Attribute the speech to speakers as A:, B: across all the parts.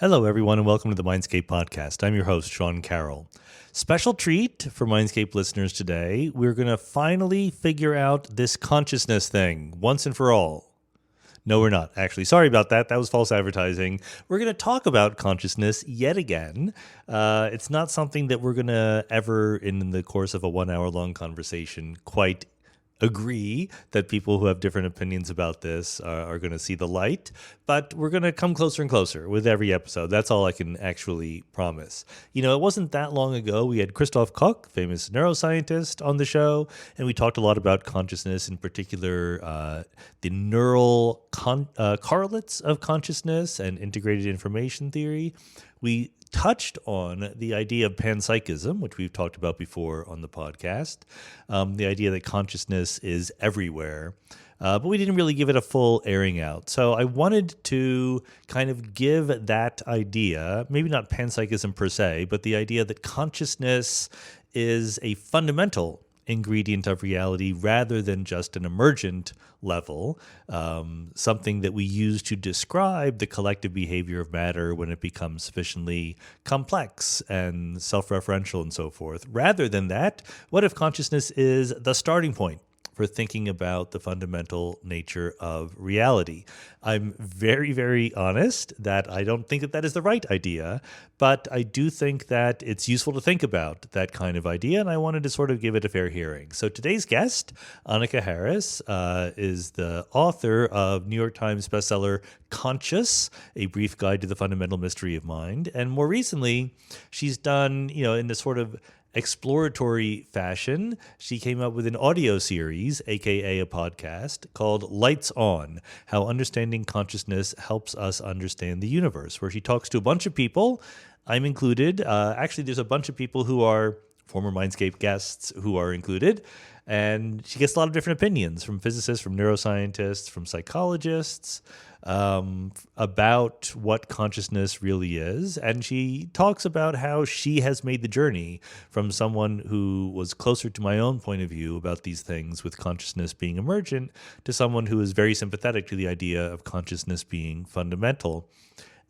A: Hello, everyone, and welcome to the Mindscape podcast. I'm your host, Sean Carroll. Special treat for Mindscape listeners today. We're going to finally figure out this consciousness thing once and for all. No, we're not, actually. Sorry about that. That was false advertising. We're going to talk about consciousness yet again. It's not something that we're going to ever, in the course of a 1 hour long conversation, quite agree that people who have different opinions about this are going to see the light, but we're going to come closer and closer with every episode. That's all I can actually promise. You know, it wasn't that long ago we had Christoph Koch, famous neuroscientist, on the show, and we talked a lot about consciousness, in particular the neural correlates of consciousness and integrated information theory. We touched on the idea of panpsychism, which we've talked about before on the podcast, the idea that consciousness is everywhere, but we didn't really give it a full airing out. So I wanted to kind of give that idea, maybe not panpsychism per se, but the idea that consciousness is a fundamental ingredient of reality rather than just an emergent level, something that we use to describe the collective behavior of matter when it becomes sufficiently complex and self-referential and so forth. Rather than that, what if consciousness is the starting point for thinking about the fundamental nature of reality? I'm very, very honest that I don't think that that is the right idea, but I do think that it's useful to think about that kind of idea, and I wanted to sort of give it a fair hearing. So today's guest, Annaka Harris, is the author of New York Times bestseller Conscious, A Brief Guide to the Fundamental Mystery of Mind. And more recently, she's done, in this sort of exploratory fashion, she came up with an audio series, aka a podcast, called Lights On: How Understanding Consciousness Helps Us Understand the Universe, where she talks to a bunch of people, I'm included. Actually, there's a bunch of people who are former Mindscape guests who are included, and she gets a lot of different opinions from physicists, from neuroscientists, from psychologists, about what consciousness really is. And she talks about how she has made the journey from someone who was closer to my own point of view about these things, with consciousness being emergent, to someone who is very sympathetic to the idea of consciousness being fundamental.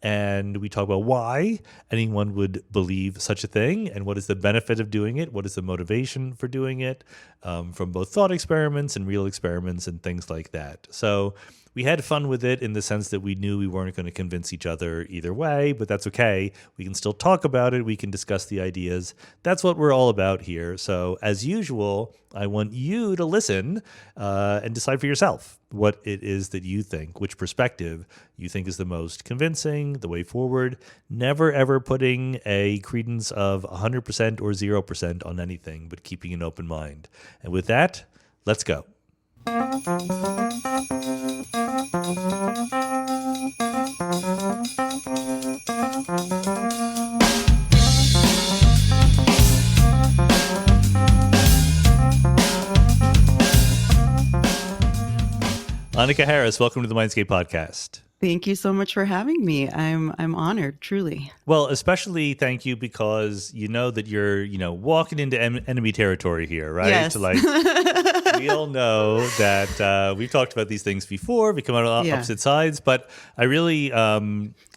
A: And we talk about why anyone would believe such a thing, and what is the benefit of doing it, what is the motivation for doing it, from both thought experiments and real experiments and things like that. So we had fun with it in the sense that we knew we weren't going to convince each other either way, but that's okay. We can still talk about it. We can discuss the ideas. That's what we're all about here. So as usual, I want you to listen and decide for yourself what it is that you think, which perspective you think is the most convincing, the way forward. Never, ever putting a credence of 100% or 0% on anything, but keeping an open mind. And with that, let's go. Annaka Harris, welcome to the Mindscape podcast.
B: Thank you so much for having me. I'm honored, truly.
A: Well, especially thank you because you know that you're, walking into enemy territory here, right?
B: Yes.
A: We all know that we've talked about these things before. We come out on opposite sides, but I really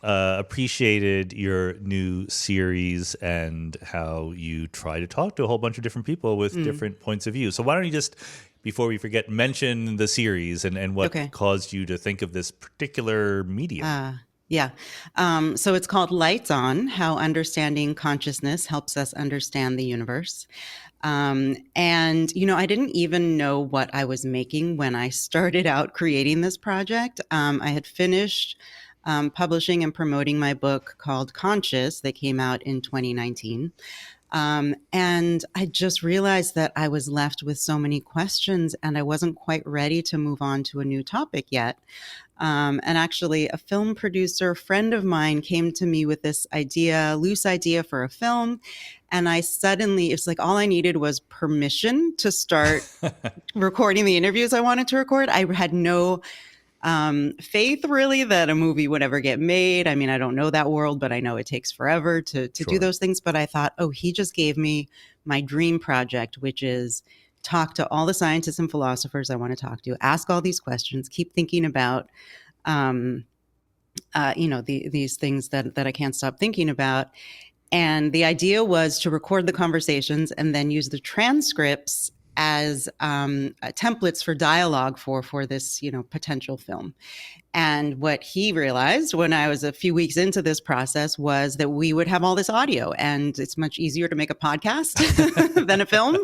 A: appreciated your new series and how you try to talk to a whole bunch of different people with different points of view. So why don't you just, before we forget, mention the series and what caused you to think of this particular medium?
B: So it's called Lights On: How Understanding Consciousness Helps Us Understand the Universe. And, I didn't even know what I was making when I started out creating this project. I had finished publishing and promoting my book called Conscious that came out in 2019. And I just realized that I was left with so many questions and I wasn't quite ready to move on to a new topic yet. And actually, a film producer friend of mine came to me with this loose idea for a film. And it's like all I needed was permission to start recording the interviews I wanted to record. I had no faith really that a movie would ever get made. I mean, I don't know that world, but I know it takes forever to do those things. But I thought, he just gave me my dream project, which is talk to all the scientists and philosophers I want to talk to, ask all these questions, keep thinking about these things that I can't stop thinking about. And the idea was to record the conversations and then use the transcripts as templates for dialogue for this, potential film. And what he realized when I was a few weeks into this process was that we would have all this audio, and it's much easier to make a podcast than a film.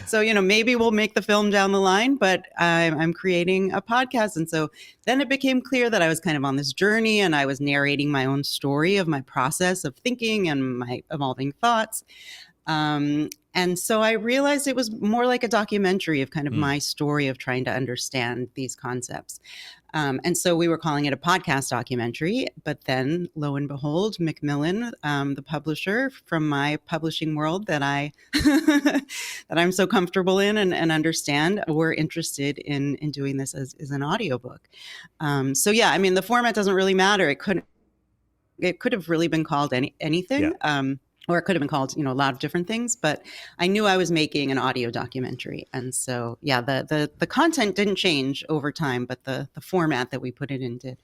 B: So, maybe we'll make the film down the line, but I'm creating a podcast. And so then it became clear that I was kind of on this journey, and I was narrating my own story of my process of thinking and my evolving thoughts. And so I realized it was more like a documentary of kind of my story of trying to understand these concepts. And so we were calling it a podcast documentary, but then lo and behold, Macmillan, the publisher from my publishing world that that I'm so comfortable in and understand, were interested in doing this as an audiobook. So yeah, I mean, the format doesn't really matter. It could have really been called anything. Yeah. Or it could have been called, a lot of different things, but I knew I was making an audio documentary. And so, yeah, the content didn't change over time, but the format that we put it in did.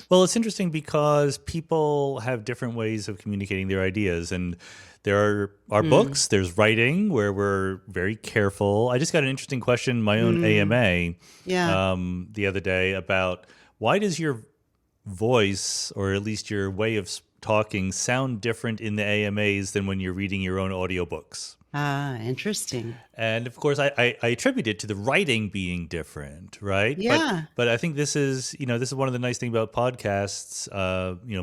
A: Well, it's interesting because people have different ways of communicating their ideas. And there are books, there's writing where we're very careful. I just got an interesting question, my own AMA, the other day about why does your voice, or at least your way of talking, sound different in the AMAs than when you're reading your own audiobooks?
B: Ah, interesting.
A: And of course, I attribute it to the writing being different, right?
B: Yeah.
A: But I think this is one of the nice things about podcasts,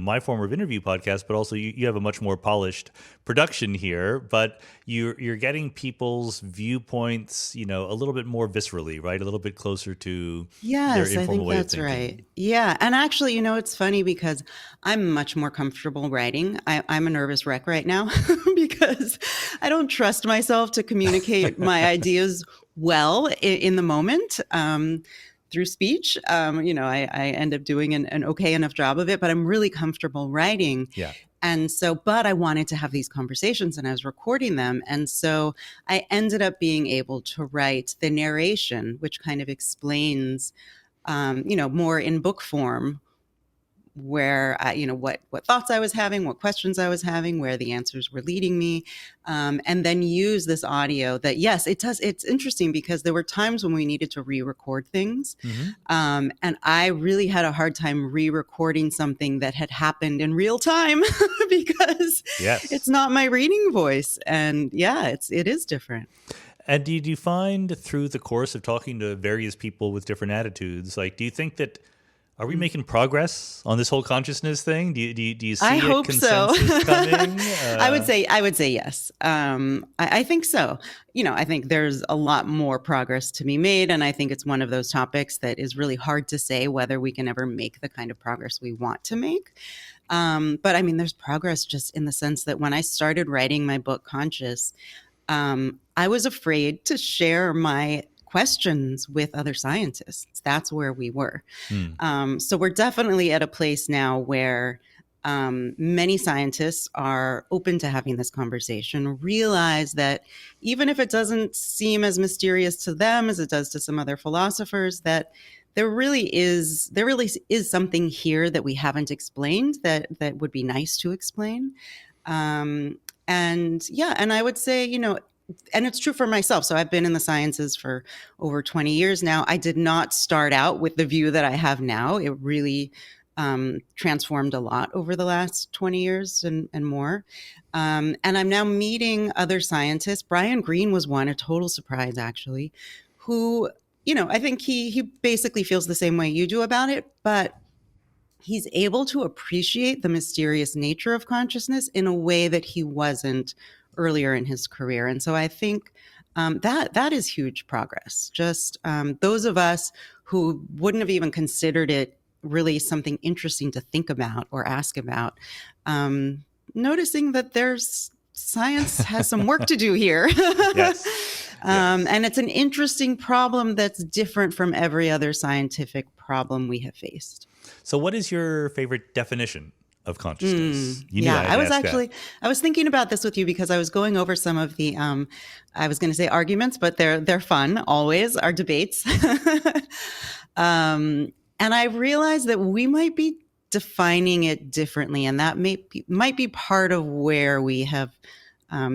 A: my form of interview podcast, but also you have a much more polished production here, but you're getting people's viewpoints, a little bit more viscerally, right? A little bit closer to their informal way of thinking.
B: That's right. Yeah. And actually, it's funny because I'm much more comfortable writing. I'm a nervous wreck right now because I don't trust myself to communicate my ideas well in the moment through speech. I end up doing an okay enough job of it, but I'm really comfortable writing.
A: Yeah.
B: And so, but I wanted to have these conversations and I was recording them. And so I ended up being able to write the narration, which kind of explains, more in book form, where what thoughts I was having, what questions I was having, where the answers were leading me, and then use this audio. That yes, it does. It's interesting because there were times when we needed to re-record things, and I really had a hard time re-recording something that had happened in real time because it's not my reading voice, and it is different.
A: And do you find through the course of talking to various people with different attitudes, do you think that are we making progress on this whole consciousness thing? Do you see a consensus coming?
B: I would say yes. I think so. I think there's a lot more progress to be made, and I think it's one of those topics that is really hard to say whether we can ever make the kind of progress we want to make. But I mean, there's progress just in the sense that when I started writing my book, Conscious, I was afraid to share my questions with other scientists. That's where we were. So we're definitely at a place now where many scientists are open to having this conversation, realize that even if it doesn't seem as mysterious to them as it does to some other philosophers, that there really is something here that we haven't explained that would be nice to explain. And I would say, and it's true for myself. So I've been in the sciences for over 20 years now. I did not start out with the view that I have now. It really transformed a lot over the last 20 years and more. And I'm now meeting other scientists. Brian Greene was one, a total surprise, actually, who, I think he basically feels the same way you do about it, but he's able to appreciate the mysterious nature of consciousness in a way that he wasn't earlier in his career. And so I think that is huge progress. Just those of us who wouldn't have even considered it really something interesting to think about or ask about, noticing that science has some work to do here.
A: Yes.
B: And it's an interesting problem that's different from every other scientific problem we have faced.
A: So what is your favorite definition of consciousness?
B: I was thinking about this with you because I was going over some of the, I was going to say arguments, but they're fun always, our debates. And I realized that we might be defining it differently. And that might be part of where we have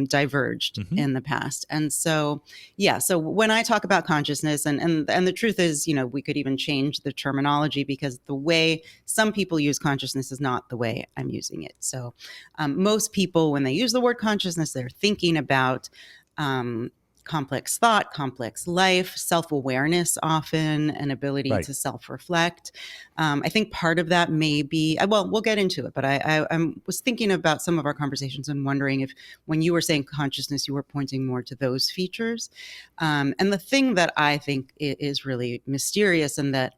B: diverged in the past. And so, yeah, so when I talk about consciousness, and the truth is, we could even change the terminology, because the way some people use consciousness is not the way I'm using it. So most people, when they use the word consciousness, they're thinking about complex thought, complex life, self-awareness, often an ability to self-reflect. I think part of that may be, well, we'll get into it, but I was thinking about some of our conversations and wondering if, when you were saying consciousness, you were pointing more to those features. And the thing that I think is really mysterious, and that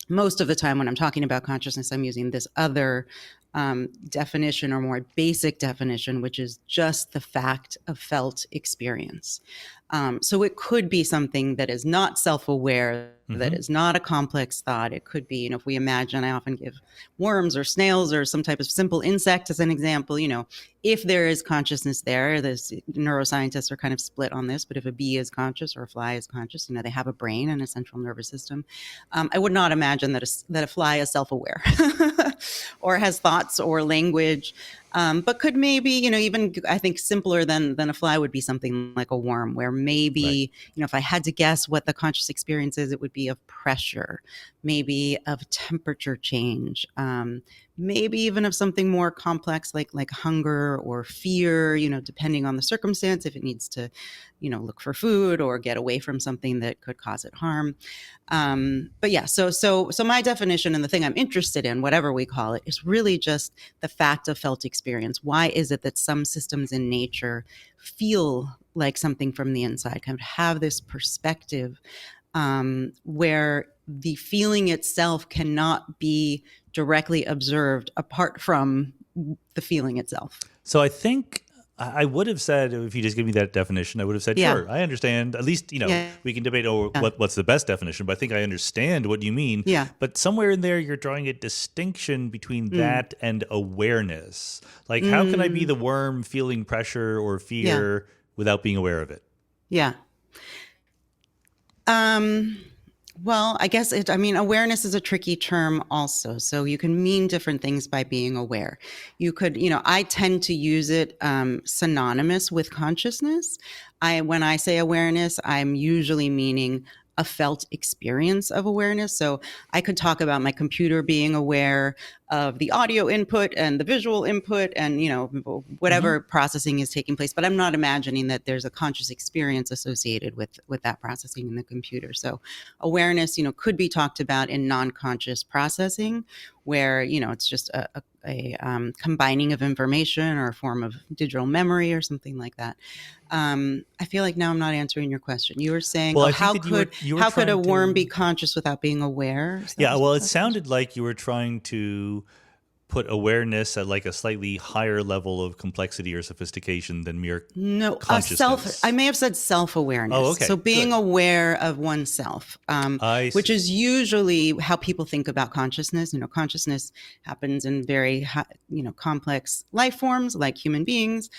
B: most of the time when I'm talking about consciousness, I'm using this other definition, or more basic definition, which is just the fact of felt experience. So it could be something that is not self-aware, that is not a complex thought. It could be, if we imagine, I often give worms or snails or some type of simple insect as an example, if there is consciousness there, there's neuroscientists are kind of split on this, but if a bee is conscious or a fly is conscious, they have a brain and a central nervous system. I would not imagine that a fly is self-aware or has thoughts or language. But could maybe, even I think simpler than a fly would be something like a worm, where maybe, if I had to guess what the conscious experience is, it would be of pressure, maybe of temperature change, maybe even of something more complex like hunger or fear, depending on the circumstance, if it needs to, look for food or get away from something that could cause it harm. But yeah, so my definition, and the thing I'm interested in, whatever we call it, is really just the fact of felt experience. Why is it that some systems in nature feel like something from the inside, kind of have this perspective where the feeling itself cannot be directly observed apart from the feeling itself?
A: So I think I would have said, if you just give me that definition, I would have said, sure, I understand. At least, we can debate what's the best definition, but I think I understand what you mean.
B: Yeah.
A: But somewhere in there, you're drawing a distinction between that and awareness. Like, how can I be the worm feeling pressure or fear without being aware of it?
B: Yeah. Well, I guess awareness is a tricky term also. So you can mean different things by being aware. You could, I tend to use it synonymous with consciousness. When I say awareness, I'm usually meaning a felt experience of awareness. So I could talk about my computer being aware of the audio input and the visual input and, whatever processing is taking place. But I'm not imagining that there's a conscious experience associated with that processing in the computer. So awareness, could be talked about in non-conscious processing, where, it's just a combining of information or a form of digital memory or something like that. I feel like now I'm not answering your question. You were saying, how could a worm be conscious without being aware?
A: Yeah, well, it sounded like you were trying to put awareness at like a slightly higher level of complexity or sophistication than mere consciousness.
B: I may have said self-awareness.
A: Oh, okay.
B: So being aware of oneself, which is usually how people think about consciousness. Consciousness happens in very, complex life forms like human beings.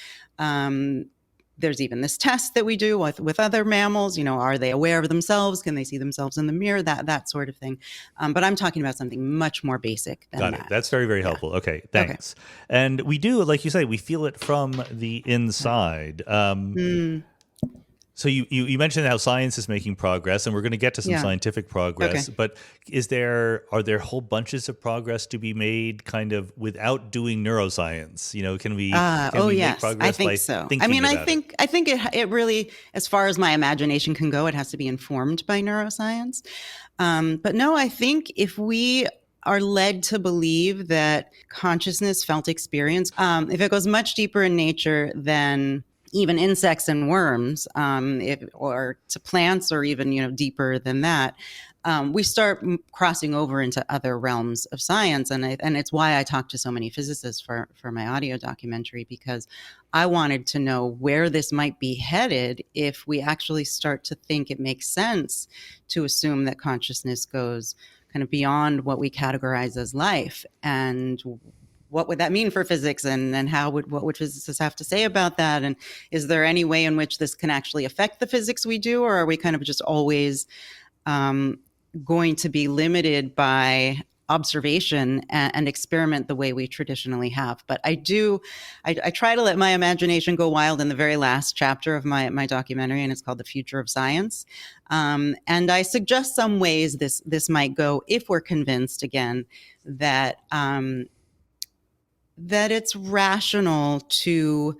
B: There's even this test that we do with other mammals. Are they aware of themselves? Can they see themselves in the mirror? That sort of thing. But I'm talking about something much more basic than that.
A: Got it. That's very, very helpful. Okay, thanks. Okay. And we do, like you say, we feel it from the inside. So you mentioned how science is making progress, and we're going to get to some scientific progress. Okay. But are there whole bunches of progress to be made, kind of without doing neuroscience? Can we make progress?
B: I think so. I think it really, as far as my imagination can go, it has to be informed by neuroscience. But no, I think if we are led to believe that consciousness, felt experience, if it goes much deeper in nature than even insects and worms, or to plants, or even deeper than that, we start crossing over into other realms of science, and it's why I talked to so many physicists for my audio documentary, because I wanted to know where this might be headed if we actually start to think it makes sense to assume that consciousness goes kind of beyond what we categorize as life, and what would that mean for physics, and what would physicists have to say about that? And is there any way in which this can actually affect the physics we do, or are we kind of just always going to be limited by observation and experiment the way we traditionally have. But I try to let my imagination go wild in the very last chapter of my documentary, and it's called The Future of Science. And I suggest some ways this might go if we're convinced, again, that it's rational to.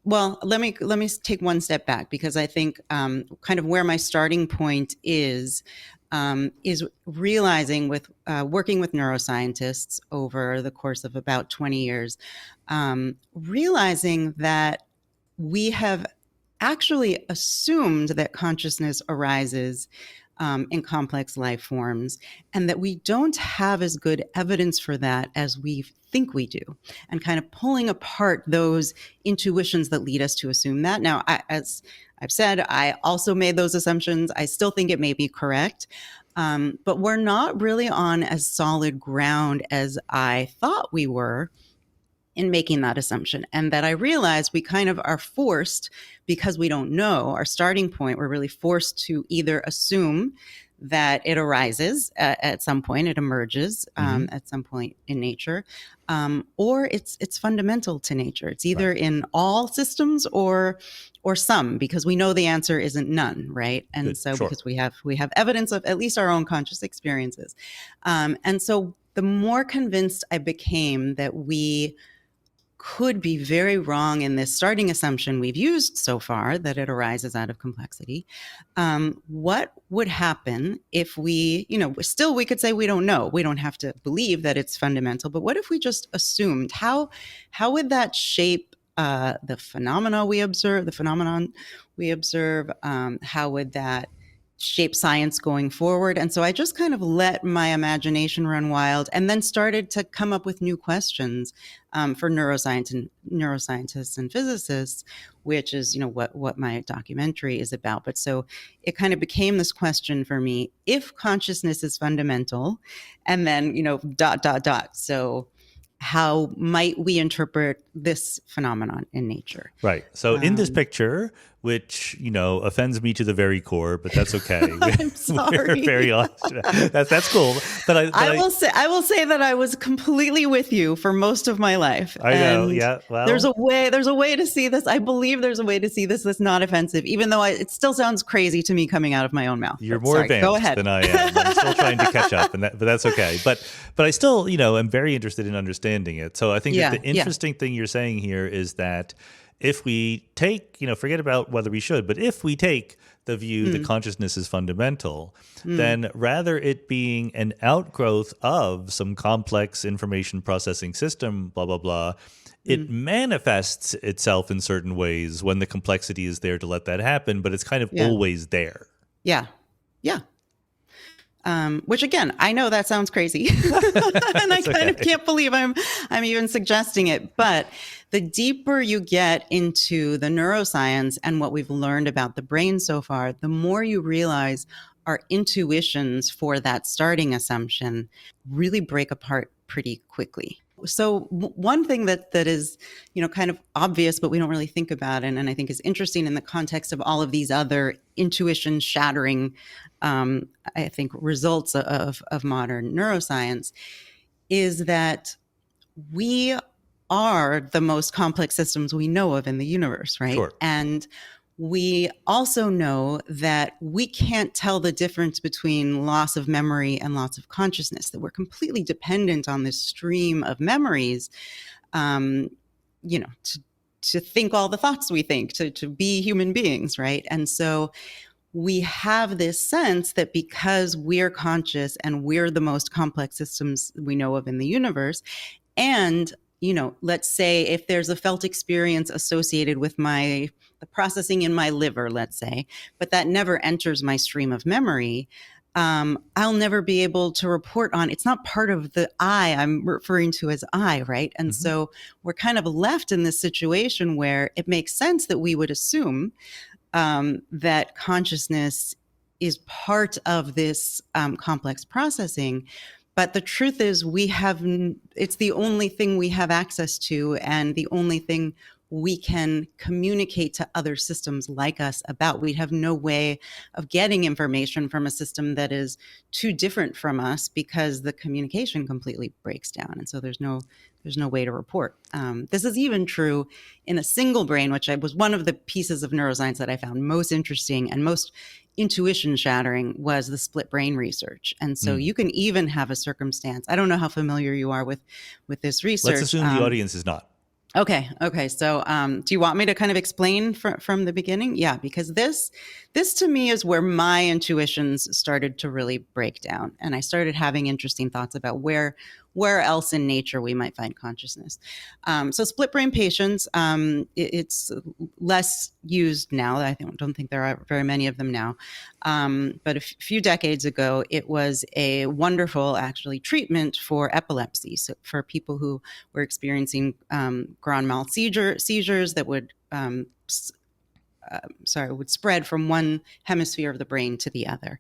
B: Well, let me take one step back, because I think kind of where my starting point is realizing with working with neuroscientists over the course of about 20 years, realizing that we have actually assumed that consciousness arises in complex life forms, and that we don't have as good evidence for that as we think we do, and kind of pulling apart those intuitions that lead us to assume that. Now, as I've said, I also made those assumptions. I still think it may be correct, but we're not really on as solid ground as I thought we were in making that assumption. And that I realized we kind of are forced, because we don't know our starting point, we're really forced to either assume that it arises at some point, it emerges at some point in nature, or it's fundamental to nature. It's either in all systems or some, because we know the answer isn't none, right? And because we have evidence of at least our own conscious experiences. And so the more convinced I became that we could be very wrong in this starting assumption we've used so far, that it arises out of complexity. What would happen if we, still we could say we don't know. We don't have to believe that it's fundamental, but what if we just assumed? How would that shape the phenomenon we observe? How would that shape science going forward? And so I just kind of let my imagination run wild, and then started to come up with new questions for neuroscientists and physicists, which is, what my documentary is about. But so it kind of became this question for me: if consciousness is fundamental, and then, So how might we interpret this phenomenon in nature?
A: Right. So in this picture, which, offends me to the very core, but that's okay.
B: I'm sorry.
A: We're very honest. That's cool. But I
B: will say that I was completely with you for most of my life.
A: I know. Yeah. Well,
B: there's a way to see this. I believe there's a way to see this that's not offensive, even though it still sounds crazy to me coming out of my own mouth.
A: You're more advanced than I am. I'm still trying to catch up, but that's okay. But I still, am very interested in understanding it. So I think that the interesting thing you're saying here is that if we take, forget about whether we should, but if we take the view that consciousness is fundamental, then rather it being an outgrowth of some complex information processing system, blah, blah, blah, it manifests itself in certain ways when the complexity is there to let that happen, but it's kind of always there.
B: Yeah. Yeah. Which, again, I know that sounds crazy, and I kind of can't believe I'm even suggesting it. But the deeper you get into the neuroscience and what we've learned about the brain so far, the more you realize our intuitions for that starting assumption really break apart pretty quickly. So one thing that is, kind of obvious, but we don't really think about it, and I think is interesting in the context of all of these other intuition shattering, I think, results of modern neuroscience, is that we are the most complex systems we know of in the universe, right?
A: Sure.
B: And we also know that we can't tell the difference between loss of memory and loss of consciousness, that we're completely dependent on this stream of memories, to think all the thoughts we think, to be human beings, right? And so we have this sense that because we're conscious and we're the most complex systems we know of in the universe, and let's say if there's a felt experience associated with the processing in my liver, let's say, but that never enters my stream of memory, I'll never be able to report on. It's not part of the I I'm referring to as I, right? And so we're kind of left in this situation where it makes sense that we would assume that consciousness is part of this complex processing. But the truth is it's the only thing we have access to, and the only thing we can communicate to other systems like us about. We'd have no way of getting information from a system that is too different from us because the communication completely breaks down. And so there's no way to report. This is even true in a single brain, which was one of the pieces of neuroscience that I found most interesting and most intuition shattering was the split brain research. And so you can even have a circumstance. I don't know how familiar you are with this research.
A: Let's assume the audience is not.
B: Okay. So do you want me to kind of explain from the beginning? Yeah, because this to me is where my intuitions started to really break down. And I started having interesting thoughts about where else in nature we might find consciousness. So split brain patients, it's less used now. I don't think there are very many of them now. But a few decades ago, it was a wonderful, actually, treatment for epilepsy. So for people who were experiencing grand mal seizures that would would spread from one hemisphere of the brain to the other.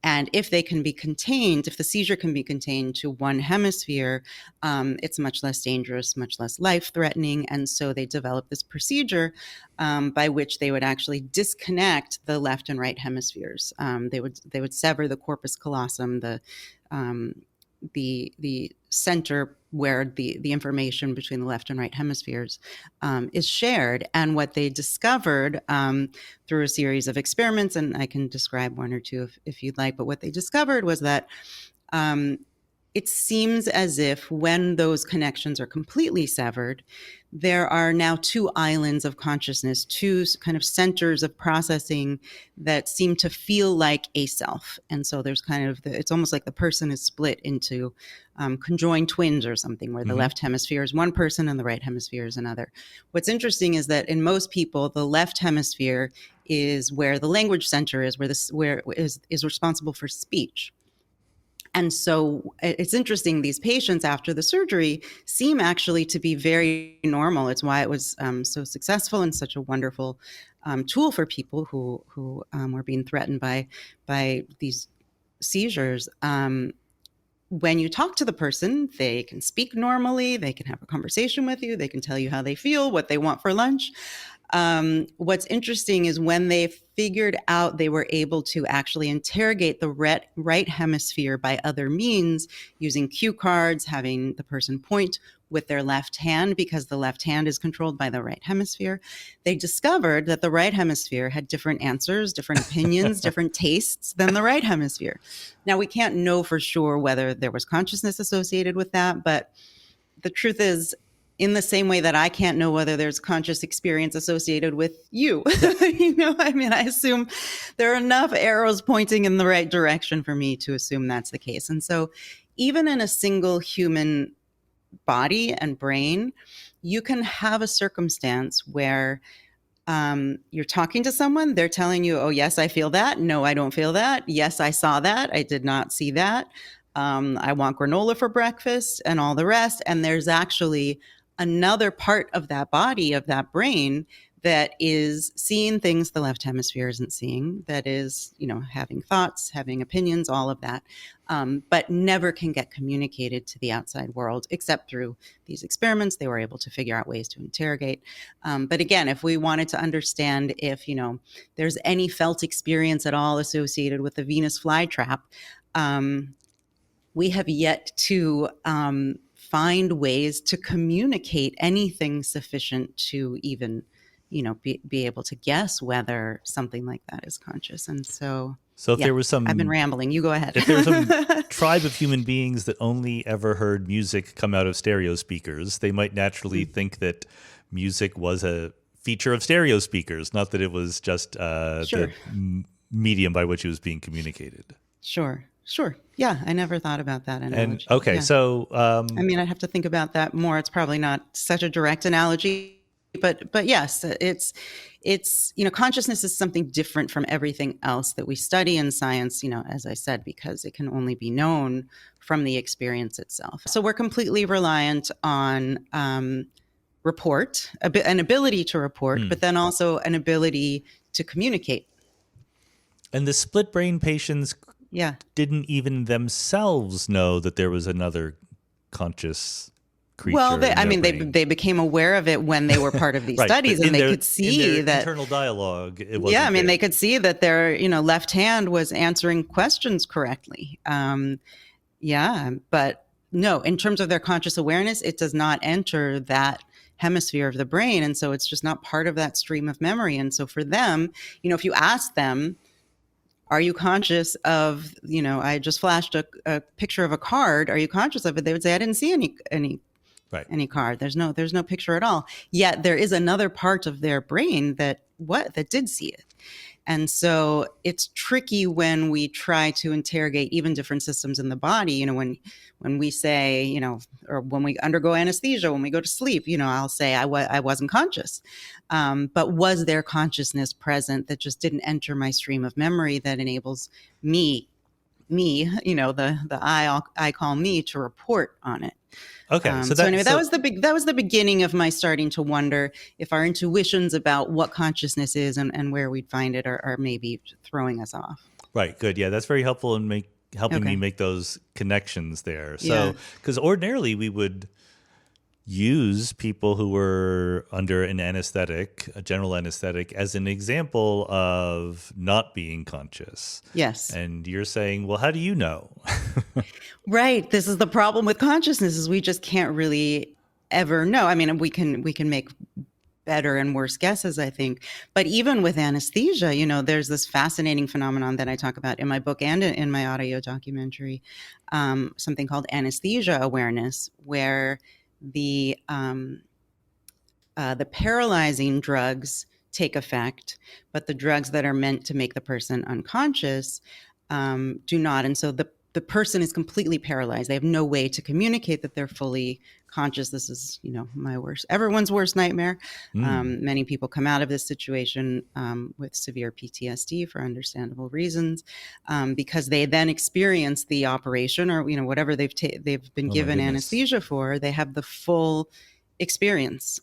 B: And if they can be contained, if the seizure can be contained to one hemisphere, it's much less dangerous, much less life-threatening. And so they developed this procedure by which they would actually disconnect the left and right hemispheres. They would sever the corpus callosum, the center where the information between the left and right hemispheres is shared. And what they discovered through a series of experiments, and I can describe one or two if you'd like, but what they discovered was that it seems as if when those connections are completely severed, there are now two islands of consciousness, two kind of centers of processing that seem to feel like a self. And so there's kind of, it's almost like the person is split into conjoined twins or something, where the left hemisphere is one person and the right hemisphere is another. What's interesting is that in most people, the left hemisphere is where the language center is, where is responsible for speech. And so it's interesting, these patients after the surgery seem actually to be very normal. It's why it was so successful and such a wonderful tool for people who were being threatened by these seizures. When you talk to the person, they can speak normally, they can have a conversation with you, they can tell you how they feel, what they want for lunch. What's interesting is when they figured out they were able to actually interrogate the right hemisphere by other means, using cue cards, having the person point with their left hand because the left hand is controlled by the right hemisphere, they discovered that the right hemisphere had different answers, different opinions, different tastes than the right hemisphere. Now, we can't know for sure whether there was consciousness associated with that, but the truth is, in the same way that I can't know whether there's conscious experience associated with you. I assume there are enough arrows pointing in the right direction for me to assume that's the case. And so even in a single human body and brain, you can have a circumstance where you're talking to someone, they're telling you, oh, yes, I feel that. No, I don't feel that. Yes, I saw that. I did not see that. I want granola for breakfast and all the rest. And there's actually another part of that body, of that brain, that is seeing things the left hemisphere isn't seeing, that is, having thoughts, having opinions, all of that, but never can get communicated to the outside world except through these experiments. They were able to figure out ways to interrogate. But again, if we wanted to understand if, there's any felt experience at all associated with the Venus flytrap, we have yet to find ways to communicate anything sufficient to even, be able to guess whether something like that is conscious. And so if there was I've been rambling, you go ahead.
A: If there was some tribe of human beings that only ever heard music come out of stereo speakers, they might naturally think that music was a feature of stereo speakers, not that it was just the medium by which it was being communicated. Sure.
B: Yeah, I never thought about that analogy.
A: So
B: I'd have to think about that more. It's probably not such a direct analogy, but yes, it's consciousness is something different from everything else that we study in science, as I said, because it can only be known from the experience itself. So we're completely reliant on report, an ability to report, but then also an ability to communicate.
A: And the split brain patients didn't even themselves know that there was another conscious creature.
B: Well,
A: in their
B: they
A: brain.
B: became aware of it when they were part of these
A: Right,
B: studies,
A: but
B: and
A: in
B: they
A: their,
B: could see that
A: internal dialogue, it wasn't.
B: yeah, I mean,
A: there.
B: they could see that their left hand was answering questions correctly. Yeah, but no, in terms of their conscious awareness, it does not enter that hemisphere of the brain, and so it's just not part of that stream of memory. And so for them, if you ask them, are you conscious of, I just flashed a picture of a card, are you conscious of it? They would say, I didn't see
A: Right.
B: any card. There's no picture at all. Yet there is another part of their brain that did see it. And so it's tricky when we try to interrogate even different systems in the body. When we say, or when we undergo anesthesia, when we go to sleep, I'll say I wasn't conscious. But was there consciousness present that just didn't enter my stream of memory that enables me, the I call me, to report on it.
A: Okay.
B: So anyway, that was the beginning of my starting to wonder if our intuitions about what consciousness is and where we'd find it are maybe throwing us off.
A: Right. Good. Yeah, that's very helpful in helping me make those connections there. So, because ordinarily we would use people who were under an anesthetic, a general anesthetic, as an example of not being conscious.
B: Yes.
A: And you're saying, well, how do you know?
B: Right. This is the problem with consciousness, is we just can't really ever know. I mean, we can make better and worse guesses, I think. But even with anesthesia, there's this fascinating phenomenon that I talk about in my book and in my audio documentary, something called anesthesia awareness, where the paralyzing drugs take effect, but the drugs that are meant to make the person unconscious do not. And so the person is completely paralyzed. They have no way to communicate that they're fully conscious. This is, everyone's worst nightmare. Many people come out of this situation with severe PTSD for understandable reasons, because they then experience the operation or, whatever they've been given anesthesia for. They have the full experience.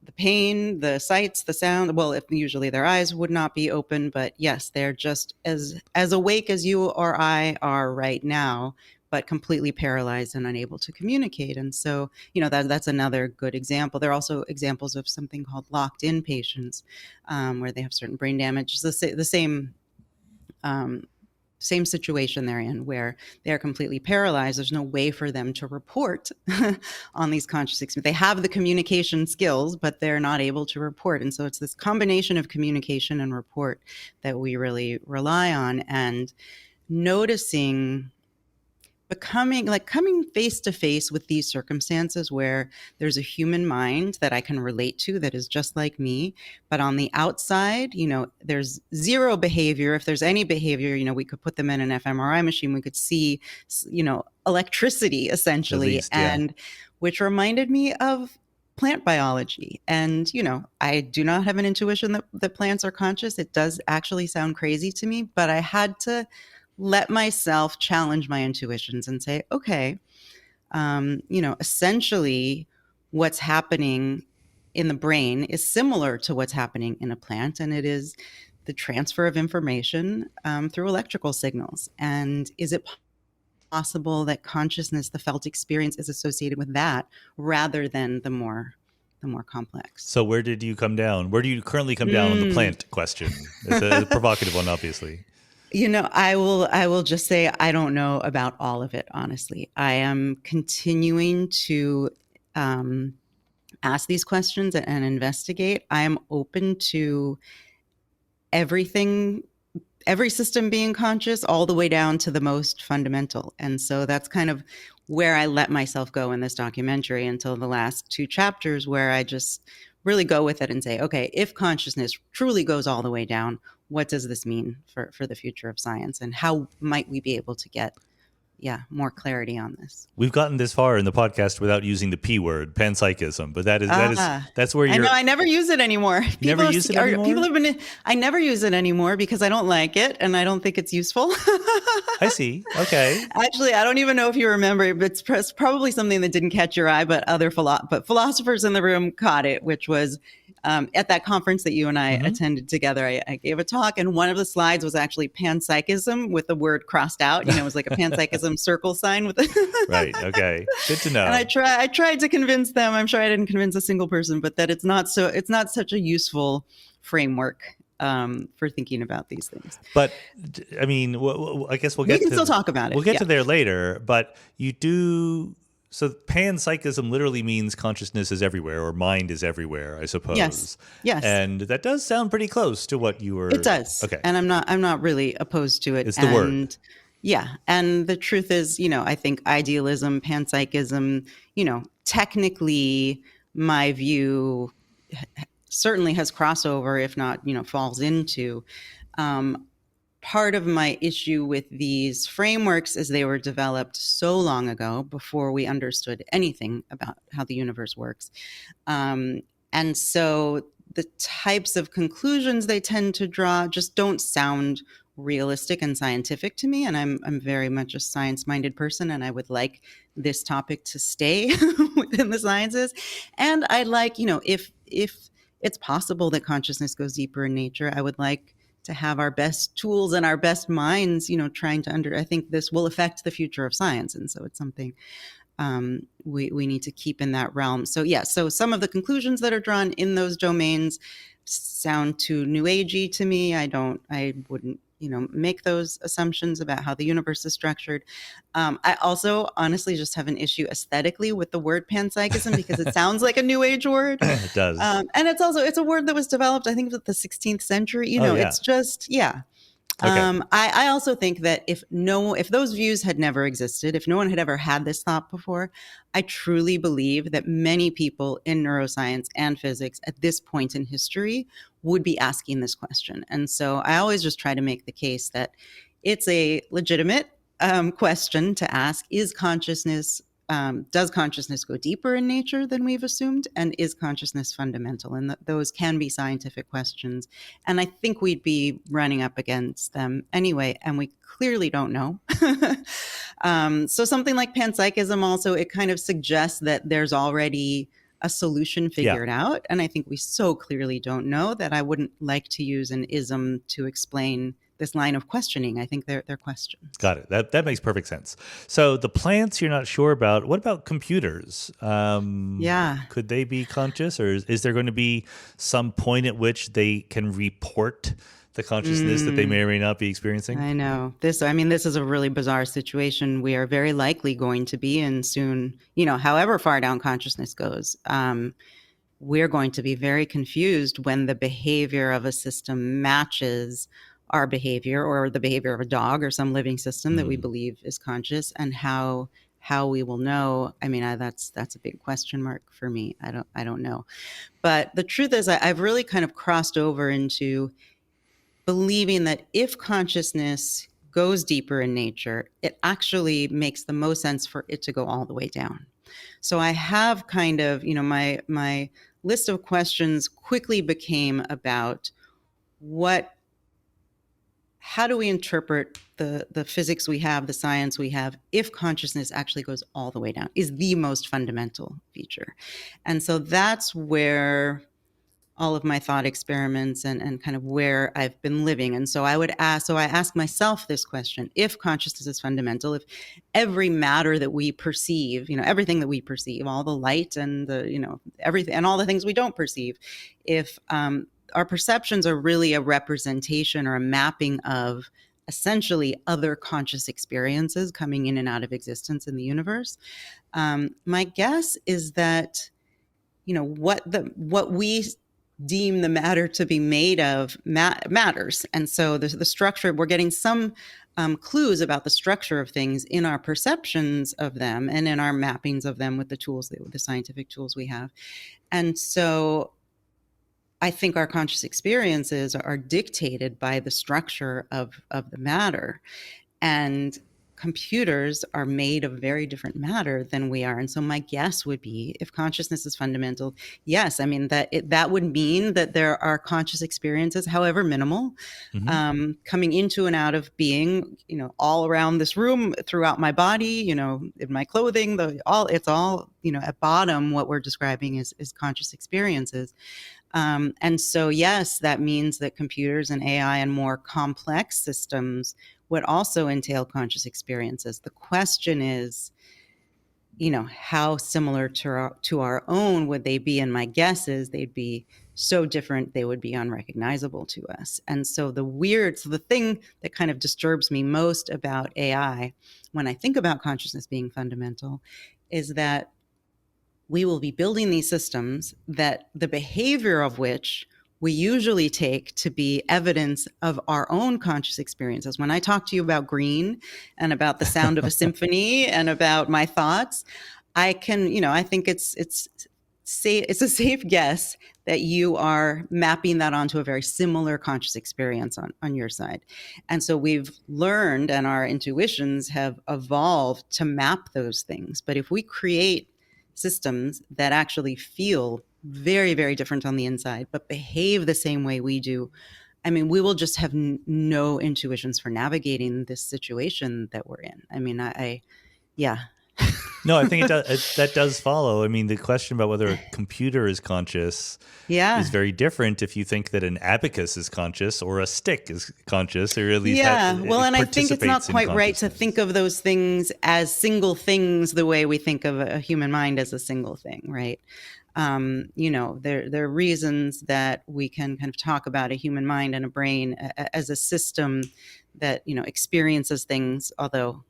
B: The pain, the sights, the sound. Well, if usually their eyes would not be open, but yes, they're just as awake as you or I are right now, but completely paralyzed and unable to communicate. And so, that's another good example. There are also examples of something called locked-in patients, where they have certain brain damage. The same situation they're in, where they're completely paralyzed. There's no way for them to report on these conscious experiences. They have the communication skills, but they're not able to report. And so it's this combination of communication and report that we really rely on, and noticing, coming face to face with these circumstances where there's a human mind that I can relate to that is just like me, but on the outside, there's zero behavior. If there's any behavior, we could put them in an fMRI machine. We could see, electricity essentially,
A: At least, yeah.
B: and which reminded me of plant biology. And, I do not have an intuition that plants are conscious. It does actually sound crazy to me, but I had to let myself challenge my intuitions and say, okay, essentially what's happening in the brain is similar to what's happening in a plant. And it is the transfer of information through electrical signals. And is it possible that consciousness, the felt experience, is associated with that rather than the more complex?
A: So where did you come down? Where do you currently come down on the plant question? It's a provocative one, obviously.
B: I will just say I don't know about all of it, honestly. I am continuing to ask these questions and investigate. I am open to everything, every system being conscious, all the way down to the most fundamental. And so that's kind of where I let myself go in this documentary until the last 2 chapters, where I just really go with it and say, okay, if consciousness truly goes all the way down, what does this mean for the future of science, and how might we be able to get more clarity on this?
A: We've gotten this far in the podcast without using the P word, panpsychism, but that's where you're.
B: I know, I never use it anymore.
A: You never use it anymore?
B: People have been. I never use it anymore because I don't like it and I don't think it's useful.
A: I see. Okay.
B: Actually, I don't even know if you remember it, but it's probably something that didn't catch your eye, but philosophers in the room caught it, which was At that conference that you and I attended together, I gave a talk, and one of the slides was actually panpsychism with the word crossed out. It was like a panpsychism circle sign with
A: Right. Okay. Good to know.
B: And I tried to convince them. I'm sure I didn't convince a single person, but that it's not such a useful framework for thinking about these things.
A: But I mean, I guess we can
B: still talk about it.
A: We'll get to there later, but you do. So panpsychism literally means consciousness is everywhere, or mind is everywhere, I suppose.
B: Yes.
A: And that does sound pretty close to what you were.
B: It does.
A: Okay.
B: And I'm not really opposed to it.
A: It's the word.
B: Yeah. And the truth is, I think idealism, panpsychism, technically my view certainly has crossover, if not, falls into. Part of my issue with these frameworks is they were developed so long ago before we understood anything about how the universe works. And so the types of conclusions they tend to draw just don't sound realistic and scientific to me. And I'm very much a science-minded person, and I would like this topic to stay within the sciences. And I'd like, if it's possible that consciousness goes deeper in nature, I would like to have our best tools and our best minds, trying to I think this will affect the future of science. And so it's something we need to keep in that realm. So so some of the conclusions that are drawn in those domains sound too new agey to me. I wouldn't, make those assumptions about how the universe is structured. I also honestly just have an issue aesthetically with the word panpsychism because it sounds like a new age word.
A: It does.
B: And it's a word that was developed, I think, in the 16th century. It's just, Okay. I also think that if those views had never existed, if no one had ever had this thought before, I truly believe that many people in neuroscience and physics at this point in history would be asking this question. And so I always just try to make the case that it's a legitimate question to ask: does consciousness go deeper in nature than we've assumed? And is consciousness fundamental? And those can be scientific questions. And I think we'd be running up against them anyway, and we clearly don't know. So something like panpsychism also, it kind of suggests that there's already a solution figured out. And I think we so clearly don't know that I wouldn't like to use an ism to explain this line of questioning. I think they're questions.
A: Got it. That makes perfect sense. So the plants you're not sure about. What about computers? Could they be conscious, or is there going to be some point at which they can report the consciousness that they may or may not be experiencing?
B: I know. This is a really bizarre situation we are very likely going to be in soon. However far down consciousness goes, we're going to be very confused when the behavior of a system matches our behavior, or the behavior of a dog or some living system that we believe is conscious, and how we will know. That's a big question mark for me. I don't know. But the truth is, I've really kind of crossed over into believing that if consciousness goes deeper in nature, it actually makes the most sense for it to go all the way down. So I have kind of, my list of questions quickly became about how do we interpret the physics we have, the science we have, if consciousness actually goes all the way down, is the most fundamental feature. And so that's where all of my thought experiments and kind of where I've been living. And so I ask myself this question: if consciousness is fundamental, if every matter that we perceive, everything that we perceive, all the light and everything and all the things we don't perceive, if our perceptions are really a representation or a mapping of essentially other conscious experiences coming in and out of existence in the universe, my guess is that, what we deem the matter to be made of matters. And so the structure, we're getting some clues about the structure of things in our perceptions of them and in our mappings of them with the scientific tools we have. And so I think our conscious experiences are dictated by the structure of the matter. And computers are made of very different matter than we are. And so my guess would be, if consciousness is fundamental, yes, that would mean that there are conscious experiences, however minimal, coming into and out of being, all around this room, throughout my body, in my clothing, it's all, at bottom, what we're describing is conscious experiences. And so, yes, that means that computers and AI and more complex systems would also entail conscious experiences. The question is, how similar to our own would they be? And my guess is they'd be so different they would be unrecognizable to us. And so the thing that kind of disturbs me most about AI when I think about consciousness being fundamental is that we will be building these systems that the behavior of which we usually take to be evidence of our own conscious experiences. When I talk to you about green and about the sound of a symphony and about my thoughts, I think it's a safe guess that you are mapping that onto a very similar conscious experience on your side. And so we've learned, and our intuitions have evolved to map those things. But if we create systems that actually feel very, very different on the inside, but behave the same way we do, I mean, we will just have no intuitions for navigating this situation that we're in. I mean, yeah.
A: No, I think that does follow. I mean, the question about whether a computer is conscious is very different if you think that an abacus is conscious or a stick is conscious, or at least
B: and I think it's not quite right to think of those things as single things the way we think of a human mind as a single thing, right? There are reasons that we can kind of talk about a human mind and a brain as a system that, experiences things, although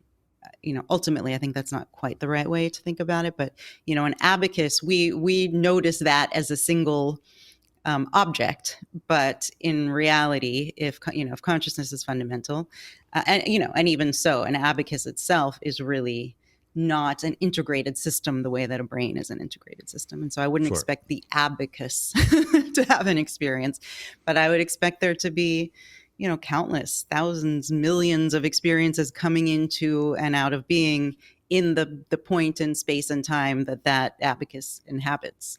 B: ultimately, I think that's not quite the right way to think about it. But, an abacus, we notice that as a single object. But in reality, if consciousness is fundamental, and even so, an abacus itself is really not an integrated system the way that a brain is an integrated system. And so I wouldn't expect the abacus to have an experience, but I would expect there to be countless thousands, millions of experiences coming into and out of being in the point in space and time that abacus inhabits,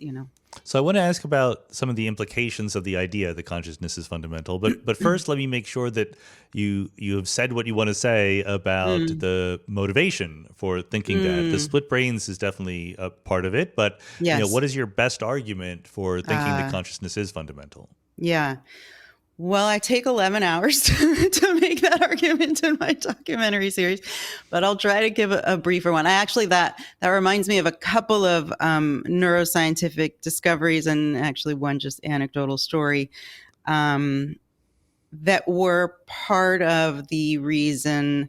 A: So I want to ask about some of the implications of the idea that consciousness is fundamental. But first, let me make sure that you have said what you want to say about the motivation for thinking that. The split brains is definitely a part of it. But what is your best argument for thinking that consciousness is fundamental?
B: Yeah. Well, I take 11 hours to make that argument in my documentary series, but I'll try to give a briefer one. That reminds me of a couple of neuroscientific discoveries, and actually one just anecdotal story that were part of the reason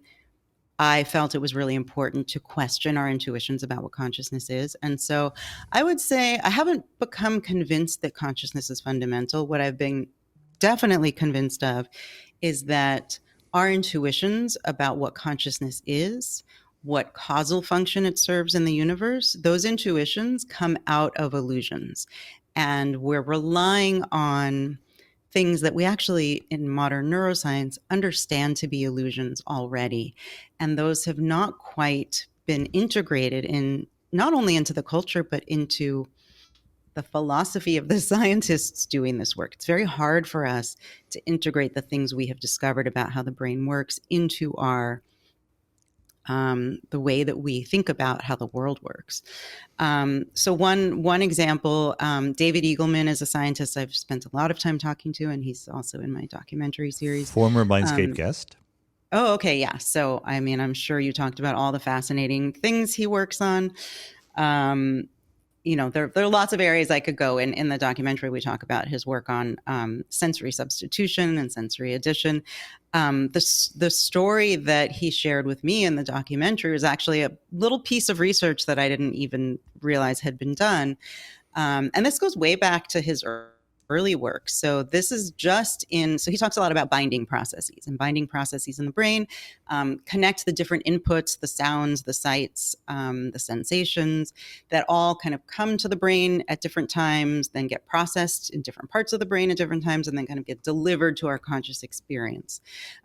B: I felt it was really important to question our intuitions about what consciousness is. And so I would say I haven't become convinced that consciousness is fundamental. What I've been definitely convinced of is that our intuitions about what consciousness is, what causal function it serves in the universe, those intuitions come out of illusions. And we're relying on things that we actually, in modern neuroscience, understand to be illusions already. And those have not quite been integrated not only into the culture, but into the philosophy of the scientists doing this work. It's very hard for us to integrate the things we have discovered about how the brain works into our the way that we think about how the world works. So one example, David Eagleman is a scientist I've spent a lot of time talking to, and he's also in my documentary series.
A: Former Mindscape guest.
B: Oh, okay, yeah. So, I mean, I'm sure you talked about all the fascinating things he works on. There are lots of areas I could go in the documentary. We talk about his work on sensory substitution and sensory addition. The story that he shared with me in the documentary was actually a little piece of research that I didn't even realize had been done. And this goes way back to his early work. So this is so he talks a lot about binding processes in the brain, connect the different inputs, the sounds, the sights, the sensations that all kind of come to the brain at different times, then get processed in different parts of the brain at different times, and then kind of get delivered to our conscious experience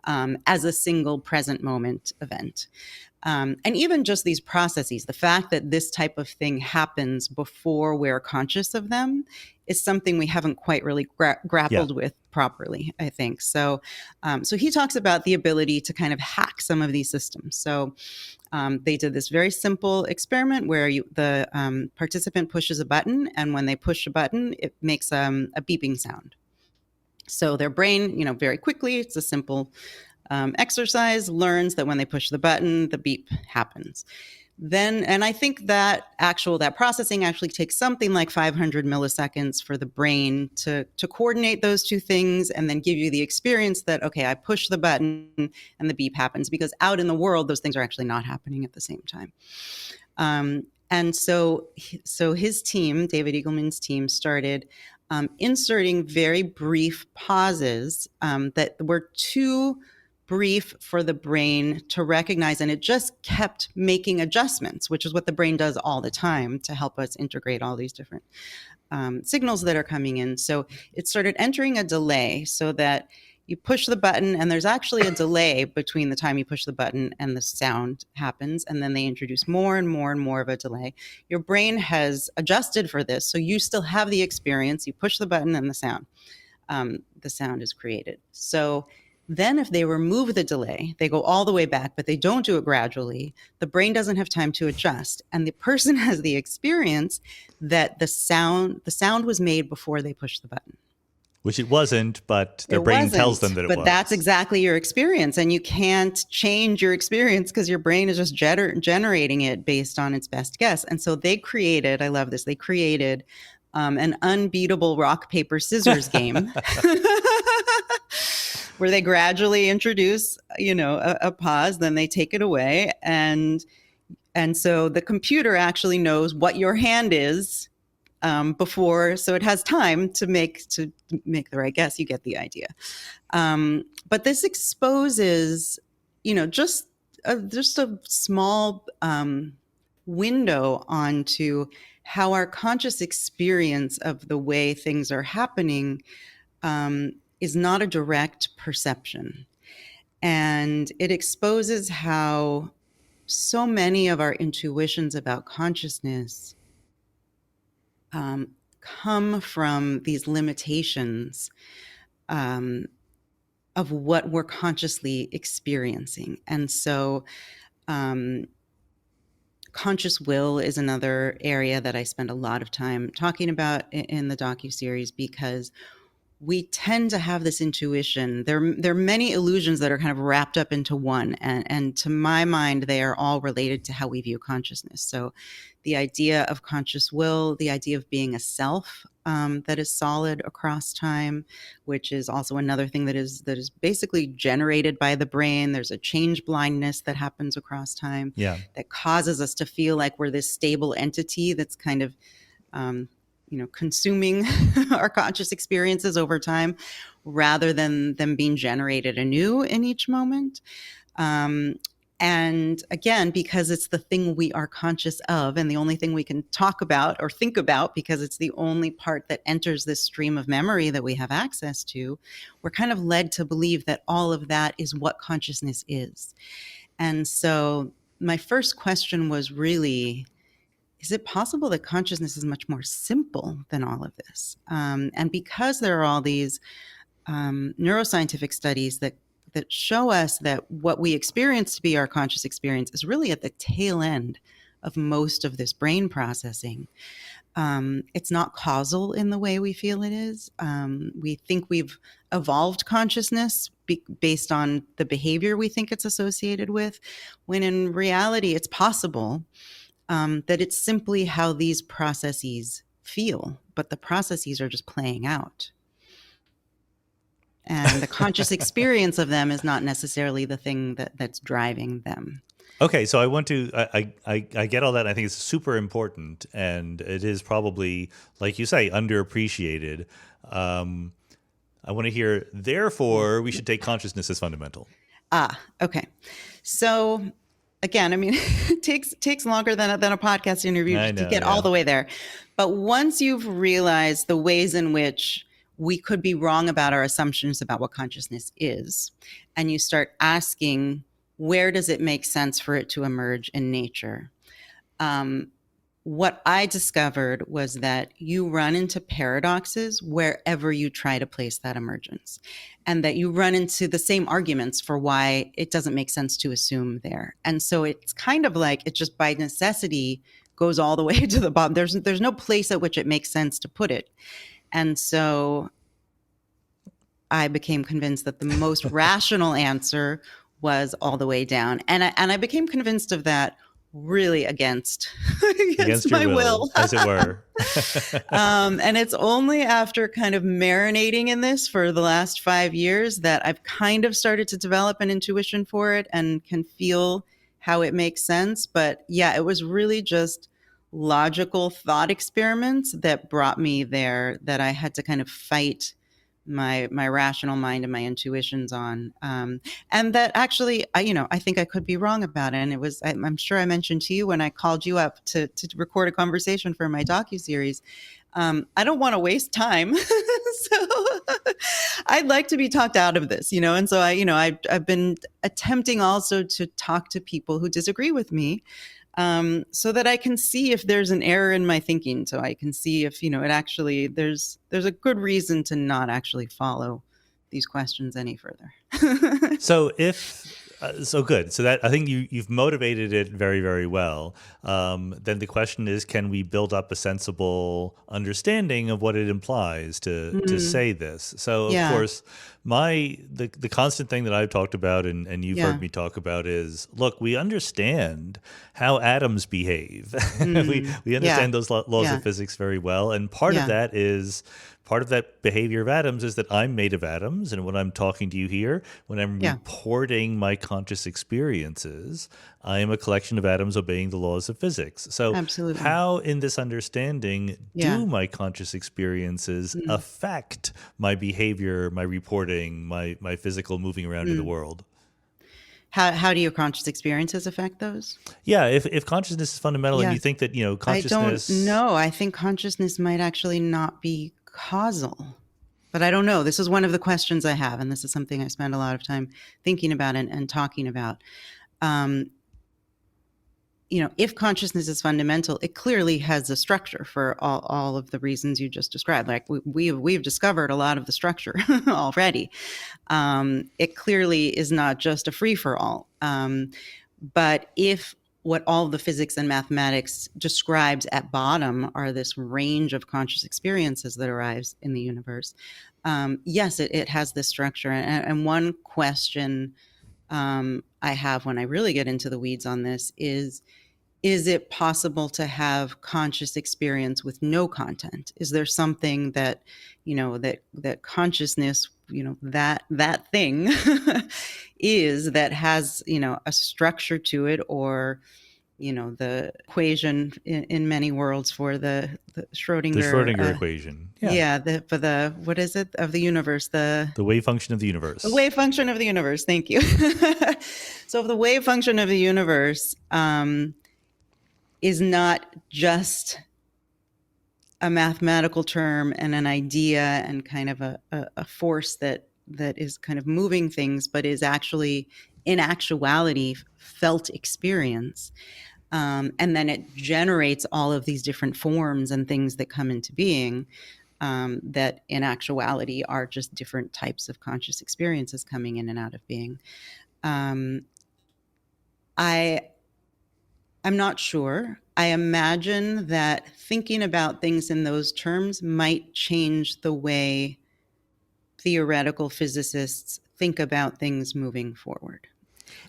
B: as a single present moment event. And even just these processes, the fact that this type of thing happens before we're conscious of them is something we haven't quite really grappled with properly, I think. So he talks about the ability to kind of hack some of these systems. So they did this very simple experiment where the participant pushes a button, and when they push a button, it makes a beeping sound. So their brain, very quickly, it's a simple exercise, learns that when they push the button, the beep happens. Then, and I think that processing actually takes something like 500 milliseconds for the brain to coordinate those two things and then give you the experience that, okay, I push the button and the beep happens, because out in the world, those things are actually not happening at the same time. And so his team, David Eagleman's team, started inserting very brief pauses that were too brief for the brain to recognize, and it just kept making adjustments, which is what the brain does all the time to help us integrate all these different signals that are coming in. So it started entering a delay, so that you push the button and there's actually a delay between the time you push the button and the sound happens, and then they introduce more and more and more of a delay. Your brain has adjusted for this, so you still have the experience. You push the button and the sound is created. So then if they remove the delay, they go all the way back, but they don't do it gradually, the brain doesn't have time to adjust. And the person has the experience that the sound was made before they pushed the button.
A: Which it wasn't, but their brain tells them that it was.
B: But that's exactly your experience. And you can't change your experience because your brain is just generating it based on its best guess. And so they created, I love this, they created an unbeatable rock, paper, scissors game where they gradually introduce, a pause, then they take it away. And so the computer actually knows what your hand is before, so it has time to make the right guess. You get the idea. But this exposes, just a small window onto how our conscious experience of the way things are happening is not a direct perception. And it exposes how so many of our intuitions about consciousness come from these limitations of what we're consciously experiencing. And so conscious will is another area that I spend a lot of time talking about in the docuseries, because we tend to have this intuition. There are many illusions that are kind of wrapped up into one. And to my mind, they are all related to how we view consciousness. So the idea of conscious will, the idea of being a self that is solid across time, which is also another thing that is basically generated by the brain. There's a change blindness that happens across time that causes us to feel like we're this stable entity that's kind of consuming our conscious experiences over time, rather than them being generated anew in each moment. And again, because it's the thing we are conscious of and the only thing we can talk about or think about, because it's the only part that enters this stream of memory that we have access to, we're kind of led to believe that all of that is what consciousness is. And so my first question was really, is it possible that consciousness is much more simple than all of this? And because there are all these neuroscientific studies that show us that what we experience to be our conscious experience is really at the tail end of most of this brain processing. It's not causal in the way we feel it is. We think we've evolved consciousness based on the behavior we think it's associated with, when in reality it's possible that it's simply how these processes feel, but the processes are just playing out. And the conscious experience of them is not necessarily the thing that's driving them.
A: Okay, so I want to, I get all that. I think it's super important, and it is probably, like you say, underappreciated. I want to hear, therefore, we should take consciousness as fundamental.
B: Okay. So again, I mean, it takes longer than a podcast interview to get all the way there. But once you've realized the ways in which we could be wrong about our assumptions about what consciousness is, and you start asking where does it make sense for it to emerge in nature? What I discovered was that you run into paradoxes wherever you try to place that emergence, and that you run into the same arguments for why it doesn't make sense to assume there. And so it's kind of like it just by necessity goes all the way to the bottom. There's no place at which it makes sense to put it. And so I became convinced that the most rational answer was all the way down. And I became convinced of that really against
A: your
B: my will,
A: as it were.
B: And it's only after kind of marinating in this for the last 5 years that I've kind of started to develop an intuition for it and can feel how it makes sense. But yeah, it was really just logical thought experiments that brought me there, that I had to kind of fight my rational mind and my intuitions on, and that actually, I think I could be wrong about it. And it was, I'm sure I mentioned to you when I called you up to record a conversation for my docuseries. I don't want to waste time, so I'd like to be talked out of this, and so I've been attempting also to talk to people who disagree with me, so that I can see if there's an error in my thinking. So I can see if, it actually, there's a good reason to not actually follow these questions any further.
A: So so good. So that, I think you've motivated it very, very well. Then the question is, can we build up a sensible understanding of what it implies to say this? So of course, the constant thing that I've talked about and you've heard me talk about is, look, we understand how atoms behave. We understand those laws of physics very well. And part of that behavior of atoms is that I'm made of atoms. And when I'm talking to you here, when I'm reporting my conscious experiences, I am a collection of atoms obeying the laws of physics. So
B: absolutely,
A: how in this understanding do my conscious experiences affect my behavior, my reporting, my physical moving around in the world?
B: How do your conscious experiences affect those?
A: Yeah, if consciousness is fundamental and you think that, consciousness...
B: I don't know. I think consciousness might actually not be causal, but I don't know. This is one of the questions I have, and this is something I spend a lot of time thinking about and talking about. If consciousness is fundamental, it clearly has a structure for all of the reasons you just described. Like we've discovered a lot of the structure already. It clearly is not just a free for all. But if what all the physics and mathematics describes at bottom are this range of conscious experiences that arrives in the universe, yes, it has this structure. And one question I have when I really get into the weeds on this is it possible to have conscious experience with no content? Is there something that, that consciousness, that thing is, that has, a structure to it, or, the equation in many worlds for the Schrodinger...
A: The Schrodinger equation.
B: For the, what is it, of the universe? The
A: wave function of the universe.
B: The wave function of the universe. Thank you. So the wave function of the universe is not just a mathematical term and an idea and kind of a force that is kind of moving things, but is actually, in actuality, felt experience. And then it generates all of these different forms and things that come into being, that in actuality are just different types of conscious experiences coming in and out of being. I'm not sure. I imagine that thinking about things in those terms might change the way theoretical physicists think about things moving forward.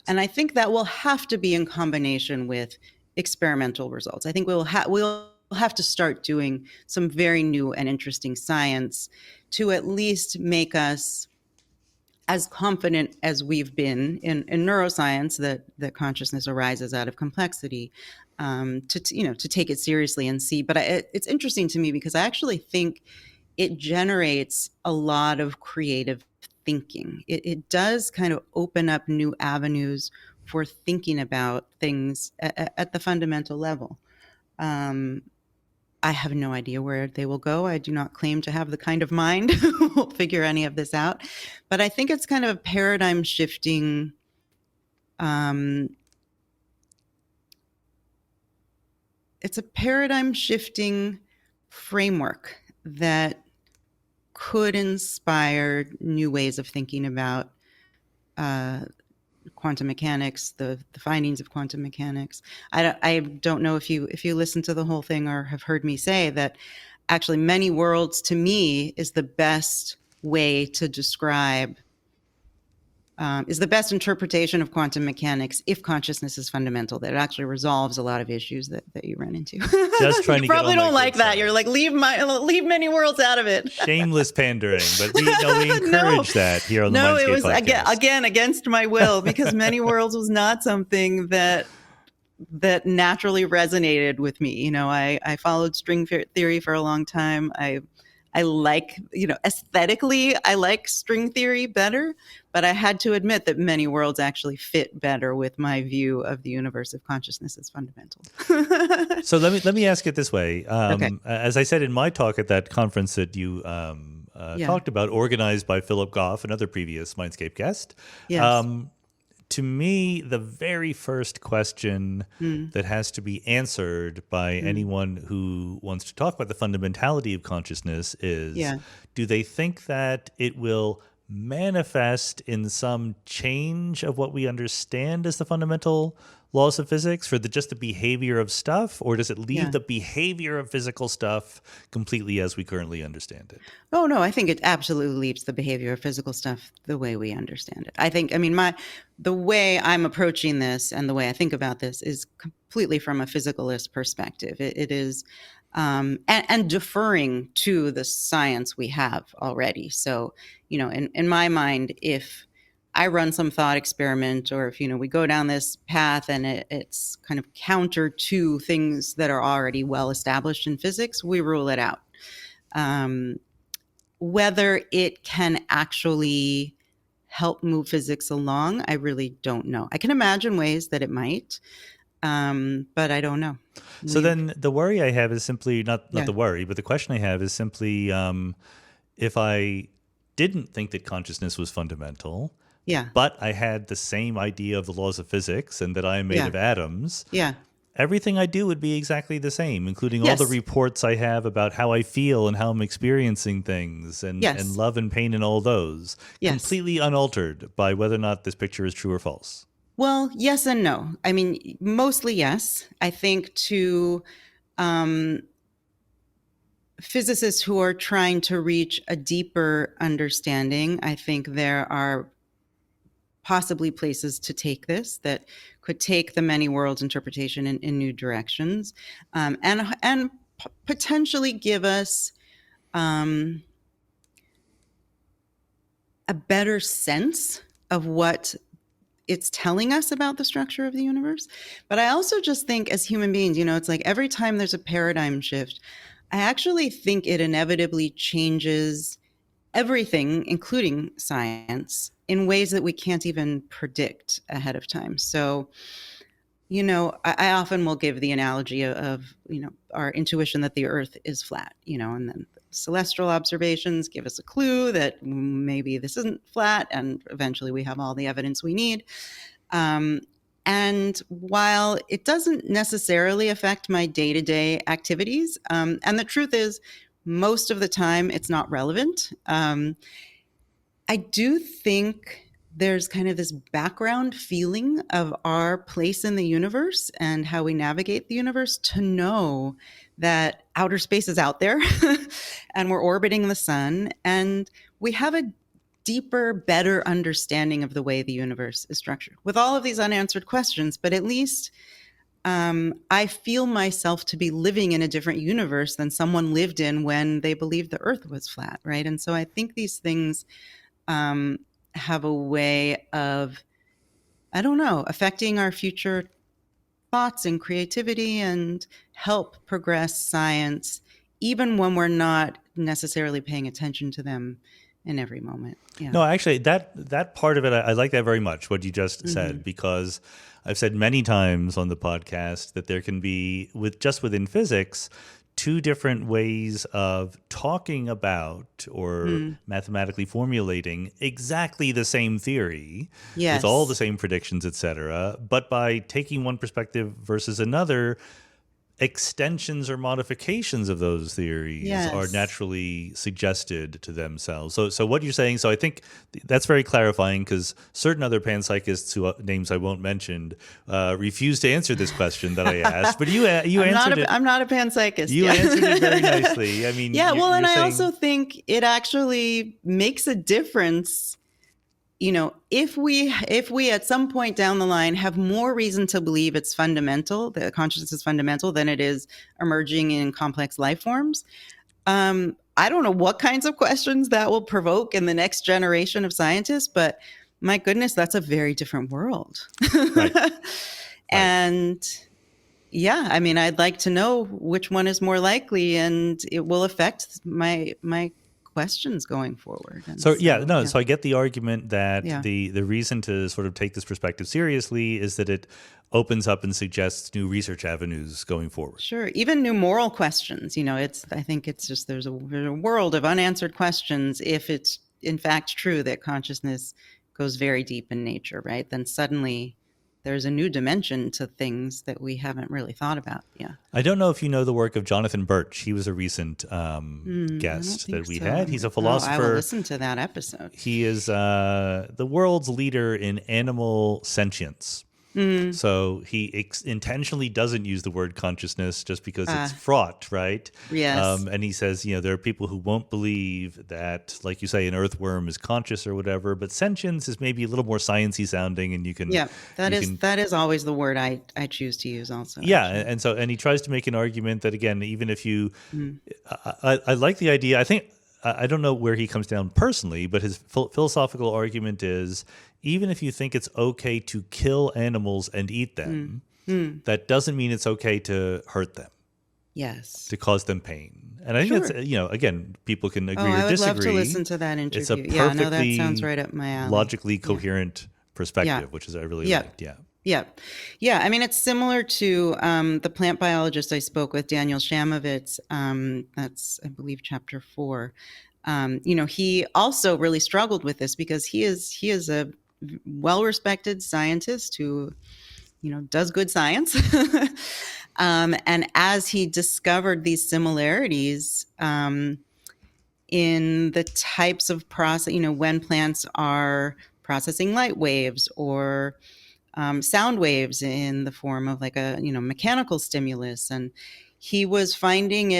B: And I think that will have to be in combination with experimental results. I think we'll have to start doing some very new and interesting science to at least make us as confident as we've been in neuroscience that consciousness arises out of complexity, to take it seriously and see. But it's interesting to me because I actually think it generates a lot of creative thinking. It does kind of open up new avenues for thinking about things at the fundamental level. I have no idea where they will go. I do not claim to have the kind of mind who will figure any of this out. But I think it's kind of a paradigm shifting It's a paradigm shifting framework that could inspire new ways of thinking about quantum mechanics, the findings of quantum mechanics. I don't know if you listen to the whole thing or have heard me say that actually many worlds to me is the best way to describe is the best interpretation of quantum mechanics if consciousness is fundamental, that it actually resolves a lot of issues that you run into.
A: Just trying
B: you
A: to
B: probably
A: get on
B: don't
A: my
B: like
A: good
B: that.
A: side.
B: You're like, leave many worlds out of it.
A: Shameless pandering, but we encourage that here on the
B: No,
A: Mindscape
B: it was
A: podcast.
B: again against my will, because many worlds was not something that naturally resonated with me. You know, I followed string theory for a long time. I like, aesthetically, I like string theory better, but I had to admit that many worlds actually fit better with my view of the universe of consciousness as fundamental.
A: So let me ask it this way.
B: Okay.
A: As I said in my talk at that conference that you talked about, organized by Philip Goff, another previous Mindscape guest,
B: Yes.
A: to me, the very first question that has to be answered by anyone who wants to talk about the fundamentality of consciousness is, do they think that it will manifest in some change of what we understand as the fundamental laws of physics for just the behavior of stuff, or does it leave the behavior of physical stuff completely as we currently understand it?
B: Oh, no, I think it absolutely leaves the behavior of physical stuff the way we understand it. The way I'm approaching this and the way I think about this is completely from a physicalist perspective. It is, and deferring to the science we have already. So, in my mind, if I run some thought experiment, or if, we go down this path and it's kind of counter to things that are already well established in physics, we rule it out. Whether it can actually help move physics along, I really don't know. I can imagine ways that it might, but I don't know.
A: So then the worry I have is simply, not the worry, but the question I have is simply, if I didn't think that consciousness was fundamental, but I had the same idea of the laws of physics and that I am made of atoms, everything I do would be exactly the same, including all the reports I have about how I feel and how I'm experiencing things and love and pain and all those, completely unaltered by whether or not this picture is true or false.
B: Well, yes and no. I mean, mostly yes. I think to physicists who are trying to reach a deeper understanding, I think there are possibly places to take this that could take the many worlds interpretation in new directions, and potentially give us a better sense of what it's telling us about the structure of the universe. But I also just think as human beings, it's like every time there's a paradigm shift, I actually think it inevitably changes everything, including science, in ways that we can't even predict ahead of time. So, I often will give the analogy of our intuition that the Earth is flat, and then celestial observations give us a clue that maybe this isn't flat, and eventually we have all the evidence we need. And while it doesn't necessarily affect my day-to-day activities, and the truth is, most of the time it's not relevant, I do think there's kind of this background feeling of our place in the universe and how we navigate the universe to know that outer space is out there and we're orbiting the sun, and we have a deeper, better understanding of the way the universe is structured with all of these unanswered questions. But at least I feel myself to be living in a different universe than someone lived in when they believed the Earth was flat, right? And so I think these things have a way of, affecting our future thoughts and creativity and help progress science, even when we're not necessarily paying attention to them in every moment.
A: No, actually, that part of it, I like that very much, what you just said, because I've said many times on the podcast that there can be, within physics, two different ways of talking about or mathematically formulating exactly the same theory with all the
B: Yes.
A: same predictions, et cetera. But by taking one perspective versus another, extensions or modifications of those theories are
B: Yes.
A: naturally suggested to themselves. So what you're saying, so I think that's very clarifying, because certain other panpsychists, who names I won't mention, refuse to answer this question that I asked. But you answered it.
B: I'm not a panpsychist.
A: You answered it very nicely. I mean,
B: Yeah, well, and
A: you're
B: I
A: saying,
B: also think it actually makes a difference. If we at some point down the line have more reason to believe it's fundamental, that consciousness is fundamental, than it is emerging in complex life forms. I don't know what kinds of questions that will provoke in the next generation of scientists, but my goodness, that's a very different world.
A: right, right.
B: And yeah, I mean, I'd like to know which one is more likely, and it will affect my questions going forward. And
A: So so I get the argument that
B: Yeah.
A: the reason to sort of take this perspective seriously is that it opens up and suggests new research avenues going forward.
B: Sure. Even new moral questions. I think it's just there's a world of unanswered questions. If it's in fact true that consciousness goes very deep in nature, right? Then suddenly there's a new dimension to things that we haven't really thought about. Yeah.
A: I don't know if you know the work of Jonathan Birch. He was a recent
B: I don't
A: guest
B: think
A: that we
B: so.
A: had. He's a
B: I
A: philosopher.
B: will listen to that episode.
A: He is the world's leader in animal sentience. So he intentionally doesn't use the word consciousness just because it's fraught, right?
B: Yes.
A: And he says, there are people who won't believe that, like you say, an earthworm is conscious or whatever, but sentience is maybe a little more sciencey sounding, and you can
B: that is always the word I choose to use also.
A: Yeah, and he tries to make an argument that, again, even if you, I like the idea. I think I don't know where he comes down personally, but his philosophical argument is, even if you think it's okay to kill animals and eat them, that doesn't mean it's okay to hurt them.
B: Yes.
A: To cause them pain. And I think that's, again, people can agree or
B: I would
A: disagree.
B: love to listen to that interview.
A: It's a perfectly
B: that sounds right up my alley.
A: Logically coherent perspective, which is I really liked.
B: Yeah. I mean, it's similar to the plant biologist I spoke with, Daniel Shamovitz. That's, I believe, chapter 4. He also really struggled with this because he is a well-respected scientist who, does good science. And as he discovered these similarities in the types of process, when plants are processing light waves or sound waves in the form of like a mechanical stimulus, and he was finding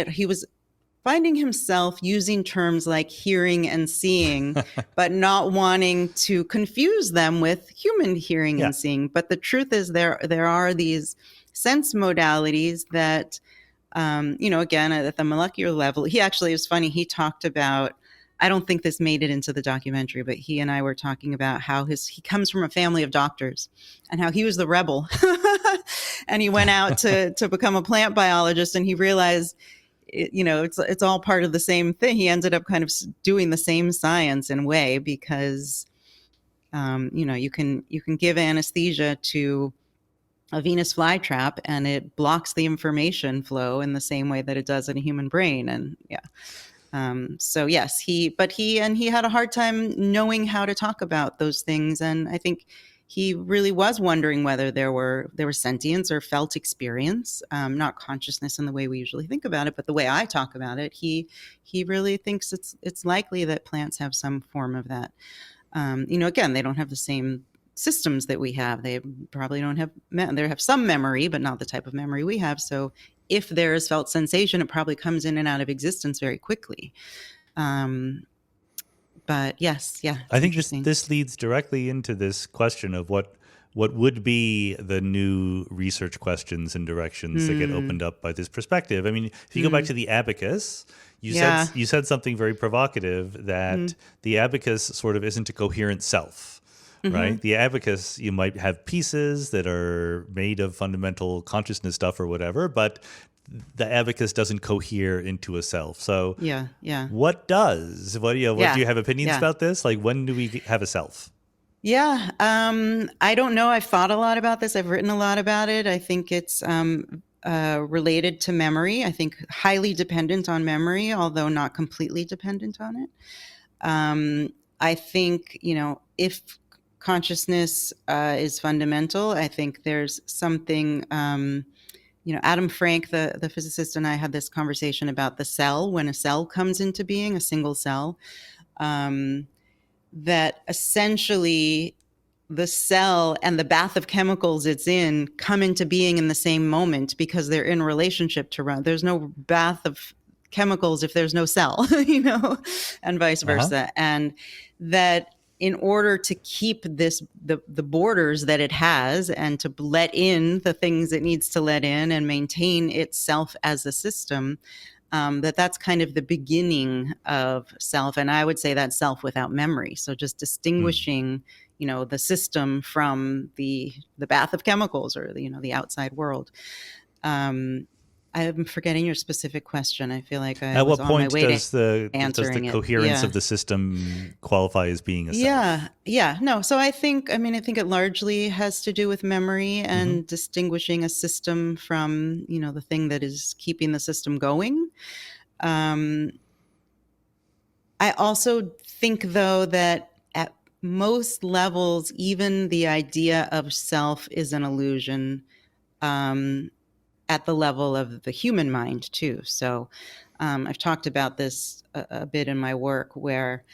B: himself using terms like hearing and seeing, but not wanting to confuse them with human hearing and seeing. But the truth is there are these sense modalities that, again, at the molecular level, it was funny. He talked about, I don't think this made it into the documentary, but he and I were talking about how he comes from a family of doctors and how he was the rebel and he went out to become a plant biologist, and he realized, it's all part of the same thing. He ended up kind of doing the same science in a way because, you can give anesthesia to a Venus flytrap and it blocks the information flow in the same way that it does in a human brain. And so yes, he had a hard time knowing how to talk about those things. And I think he really was wondering whether there were sentience or felt experience, not consciousness in the way we usually think about it, but the way I talk about it. He really thinks it's likely that plants have some form of that. Again, they don't have the same systems that we have. They probably don't have. They have some memory, but not the type of memory we have. So if there is felt sensation, it probably comes in and out of existence very quickly. But yes,
A: I think this leads directly into this question of what would be the new research questions and directions that get opened up by this perspective. I mean, if you go back to the abacus, you said something very provocative, that the abacus sort of isn't a coherent self. Right? The abacus, you might have pieces that are made of fundamental consciousness stuff or whatever, but the abacus doesn't cohere into a self. So what does? Do you have opinions about this? Like, when do we have a self?
B: Yeah. I don't know. I've thought a lot about this. I've written a lot about it. I think it's related to memory. I think highly dependent on memory, although not completely dependent on it. I think, if consciousness is fundamental, I think there's something, Adam Frank, the physicist, and I had this conversation about the cell. When a cell comes into being, a single cell, that essentially the cell and the bath of chemicals it's in come into being in the same moment because they're in relationship to run. There's no bath of chemicals if there's no cell, and vice versa. And that in order to keep the borders that it has and to let in the things it needs to let in and maintain itself as a system, that's kind of the beginning of self. And I would say that's self without memory. So just distinguishing, the system from the bath of chemicals or the outside world. I'm forgetting your specific question. I feel like I was on my way to answering it.
A: Does the coherence of the system qualify as being a self?
B: Yeah. No. So I think it largely has to do with memory and distinguishing a system from, the thing that is keeping the system going. I also think, though, that at most levels, even the idea of self is an illusion. At the level of the human mind too. So I've talked about this a bit in my work where,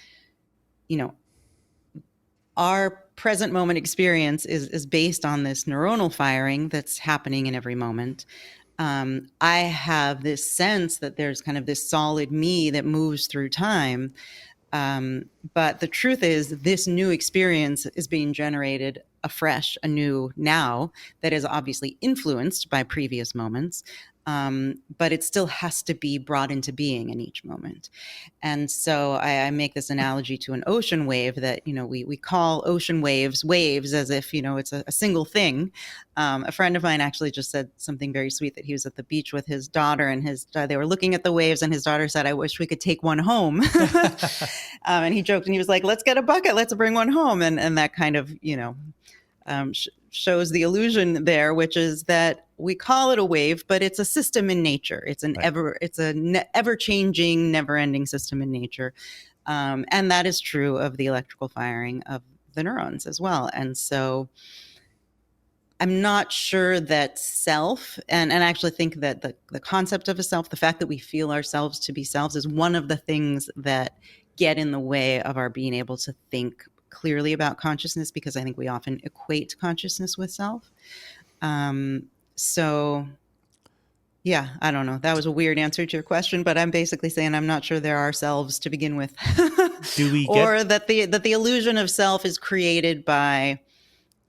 B: our present moment experience is based on this neuronal firing that's happening in every moment. I have this sense that there's kind of this solid me that moves through time. But the truth is this new experience is being generated afresh, anew now, that is obviously influenced by previous moments. But it still has to be brought into being in each moment. And so I make this analogy to an ocean wave that, we call ocean waves as if, it's a single thing. A friend of mine actually just said something very sweet, that he was at the beach with his daughter and they were looking at the waves, and his daughter said, "I wish we could take one home." And he joked and he was like, "Let's get a bucket, let's bring one home." And that kind of, shows the illusion there, which is that we call it a wave, but it's a system in nature. It's an ever-changing, never-ending system in nature. And that is true of the electrical firing of the neurons as well. And so I'm not sure that self, and I actually think that the concept of a self, the fact that we feel ourselves to be selves, is one of the things that get in the way of our being able to think clearly about consciousness, because I think we often equate consciousness with self. So yeah, I don't know. That was a weird answer to your question, but I'm basically saying I'm not sure there are selves to begin with. Or that the illusion of self is created by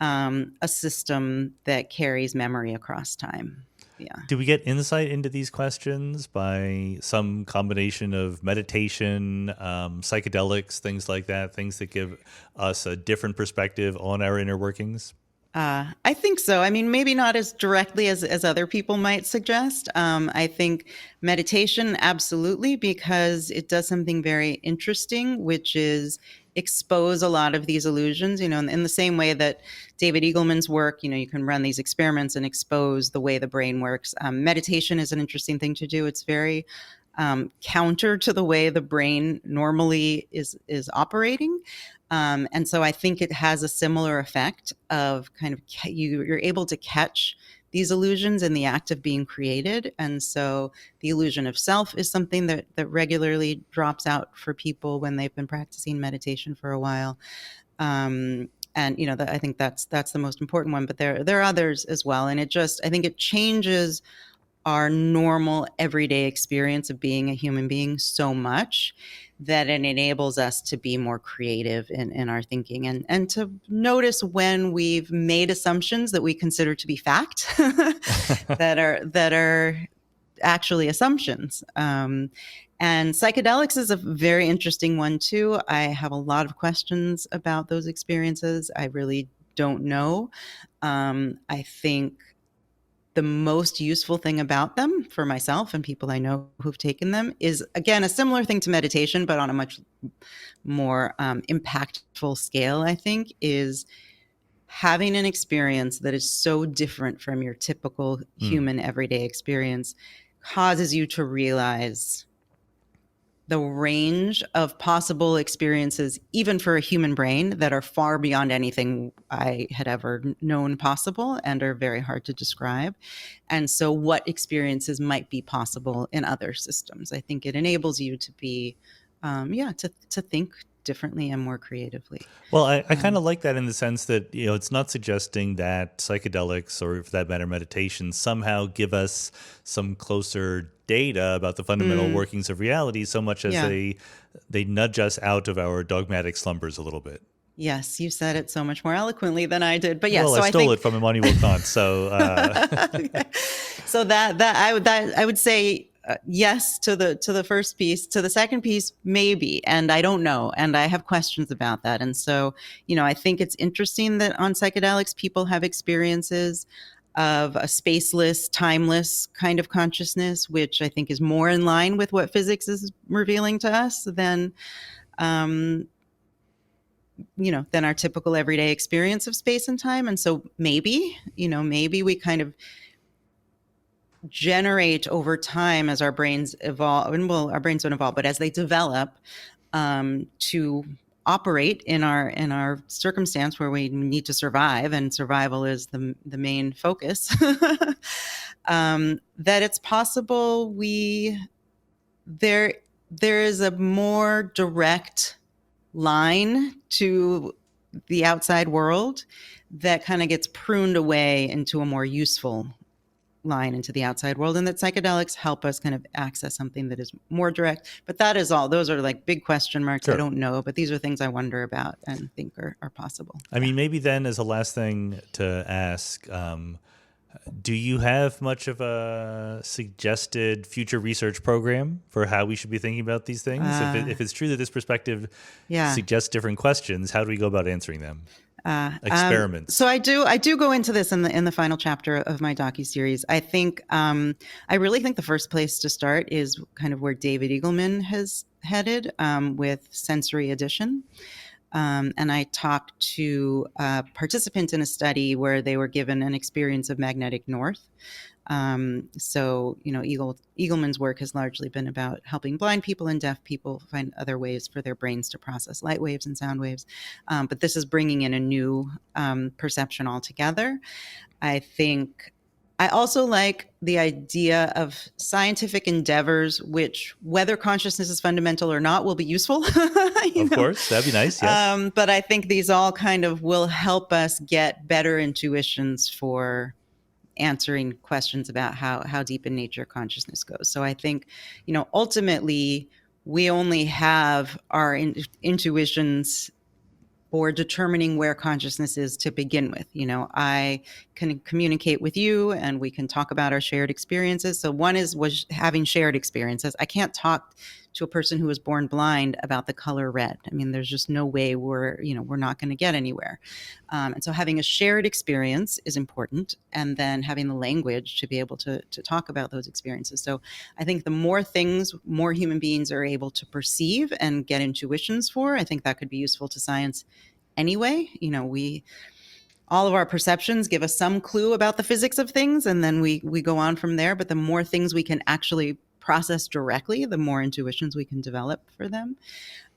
B: a system that carries memory across time. Yeah.
A: Do we get insight into these questions by some combination of meditation, psychedelics, things like that, things that give us a different perspective on our inner workings?
B: I think so. I mean, maybe not as directly as other people might suggest. I think meditation, absolutely, because it does something very interesting, which is expose a lot of these illusions, in the same way that David Eagleman's work, you can run these experiments and expose the way the brain works. Meditation is an interesting thing to do. It's very counter to the way the brain normally is operating. And so I think it has a similar effect of kind of you're able to catch these illusions in the act of being created. And so the illusion of self is something that regularly drops out for people when they've been practicing meditation for a while. And I think that's the most important one, but there are others as well. And I think it changes our normal everyday experience of being a human being so much that it enables us to be more creative in our thinking and to notice when we've made assumptions that we consider to be fact that are actually assumptions. And psychedelics is a very interesting one too. I have a lot of questions about those experiences. I really don't know. I think the most useful thing about them for myself and people I know who've taken them is, again, a similar thing to meditation, but on a much more impactful scale, I think, is having an experience that is so different from your typical human everyday experience causes you to realize the range of possible experiences, even for a human brain, that are far beyond anything I had ever known possible and are very hard to describe. And so what experiences might be possible in other systems? I think it enables you to be, to think differently and more creatively.
A: Well, I kind of like that in the sense that, it's not suggesting that psychedelics or for that matter, meditation somehow give us some closer data about the fundamental workings of reality so much as they nudge us out of our dogmatic slumbers a little bit.
B: Yes, you said it so much more eloquently than I did. But yes,
A: well,
B: so
A: I stole it from Immanuel Kant. So,
B: so that I would say yes to the first piece. To the second piece, maybe, and I don't know, and I have questions about that. And so, I think it's interesting that on psychedelics, people have experiences of a spaceless, timeless kind of consciousness, which I think is more in line with what physics is revealing to us than than our typical everyday experience of space and time. And so maybe we kind of generate over time as our brains evolve, and our brains don't evolve, but as they develop, to operate in our circumstance where we need to survive, and survival is the main focus, that it's possible there is a more direct line to the outside world that kind of gets pruned away into a more useful line into the outside world, and that psychedelics help us kind of access something that is more direct. But that is all. Those are like big question marks. Sure. I don't know, but these are things I wonder about and think are possible.
A: I mean, maybe then as a last thing to ask, do you have much of a suggested future research program for how we should be thinking about these things? If it's true that this perspective suggests different questions, how do we go about answering them? Experiments.
B: So I do go into this in the final chapter of my docuseries. I think I really think the first place to start is kind of where David Eagleman has headed with sensory addition. And I talked to a participant in a study where they were given an experience of magnetic north. So, Eagleman's work has largely been about helping blind people and deaf people find other ways for their brains to process light waves and sound waves. But this is bringing in a new perception altogether. I think I also like the idea of scientific endeavors, which, whether consciousness is fundamental or not, will be useful.
A: Of course, that'd be nice. Yes.
B: But I think these all kind of will help us get better intuitions for answering questions about how deep in nature consciousness goes. So I think, ultimately, we only have our intuitions for determining where consciousness is to begin with. I can communicate with you and we can talk about our shared experiences. So one was having shared experiences. I can't talk to a person who was born blind about the color red. I mean, there's just no way we're not going to get anywhere. And so having a shared experience is important. And then having the language to be able to talk about those experiences. So I think the more things more human beings are able to perceive and get intuitions for, I think that could be useful to science anyway. All of our perceptions give us some clue about the physics of things, and then we go on from there. But the more things we can actually process directly, the more intuitions we can develop for them.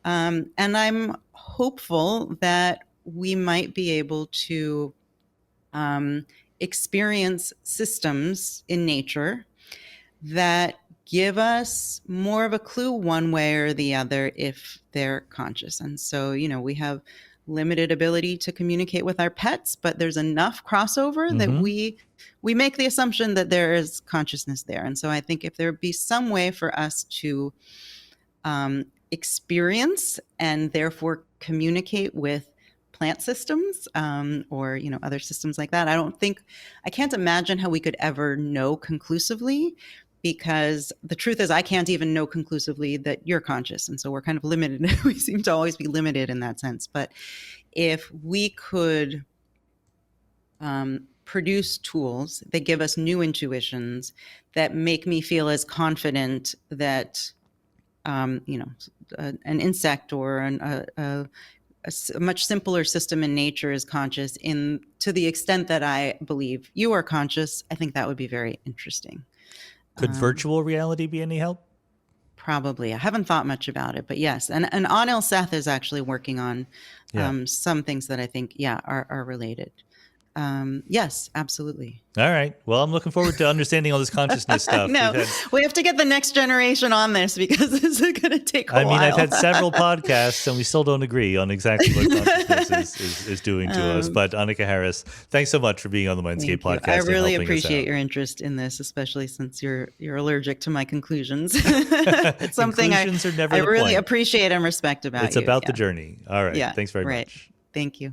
B: And I'm hopeful that we might be able to experience systems in nature that give us more of a clue one way or the other if they're conscious. And so, we have limited ability to communicate with our pets, but there's enough crossover that we make the assumption that there is consciousness there. And so I think if there be some way for us to experience and therefore communicate with plant systems or other systems like that, I can't imagine how we could ever know conclusively, because the truth is I can't even know conclusively that you're conscious. And so we're kind of limited. We seem to always be limited in that sense. But if we could produce tools that give us new intuitions that make me feel as confident that, an insect or a much simpler system in nature is conscious to the extent that I believe you are conscious, I think that would be very interesting.
A: Could virtual reality be any help?
B: Probably. I haven't thought much about it, but yes. And Anil Seth is actually working on some things that I think, are related. Yes, absolutely.
A: All right. Well, I'm looking forward to understanding all this consciousness stuff.
B: No, we have to get the next generation on this because this is going to take a while.
A: I've had several podcasts and we still don't agree on exactly what consciousness is doing to us. But Annaka Harris, thanks so much for being on the Mindscape podcast.
B: I really appreciate your interest in this, especially since you're allergic to my conclusions. It's something
A: conclusions are never
B: I
A: the
B: really
A: point.
B: appreciate and respect about
A: It's about the journey. All right. Thanks very much.
B: Thank you.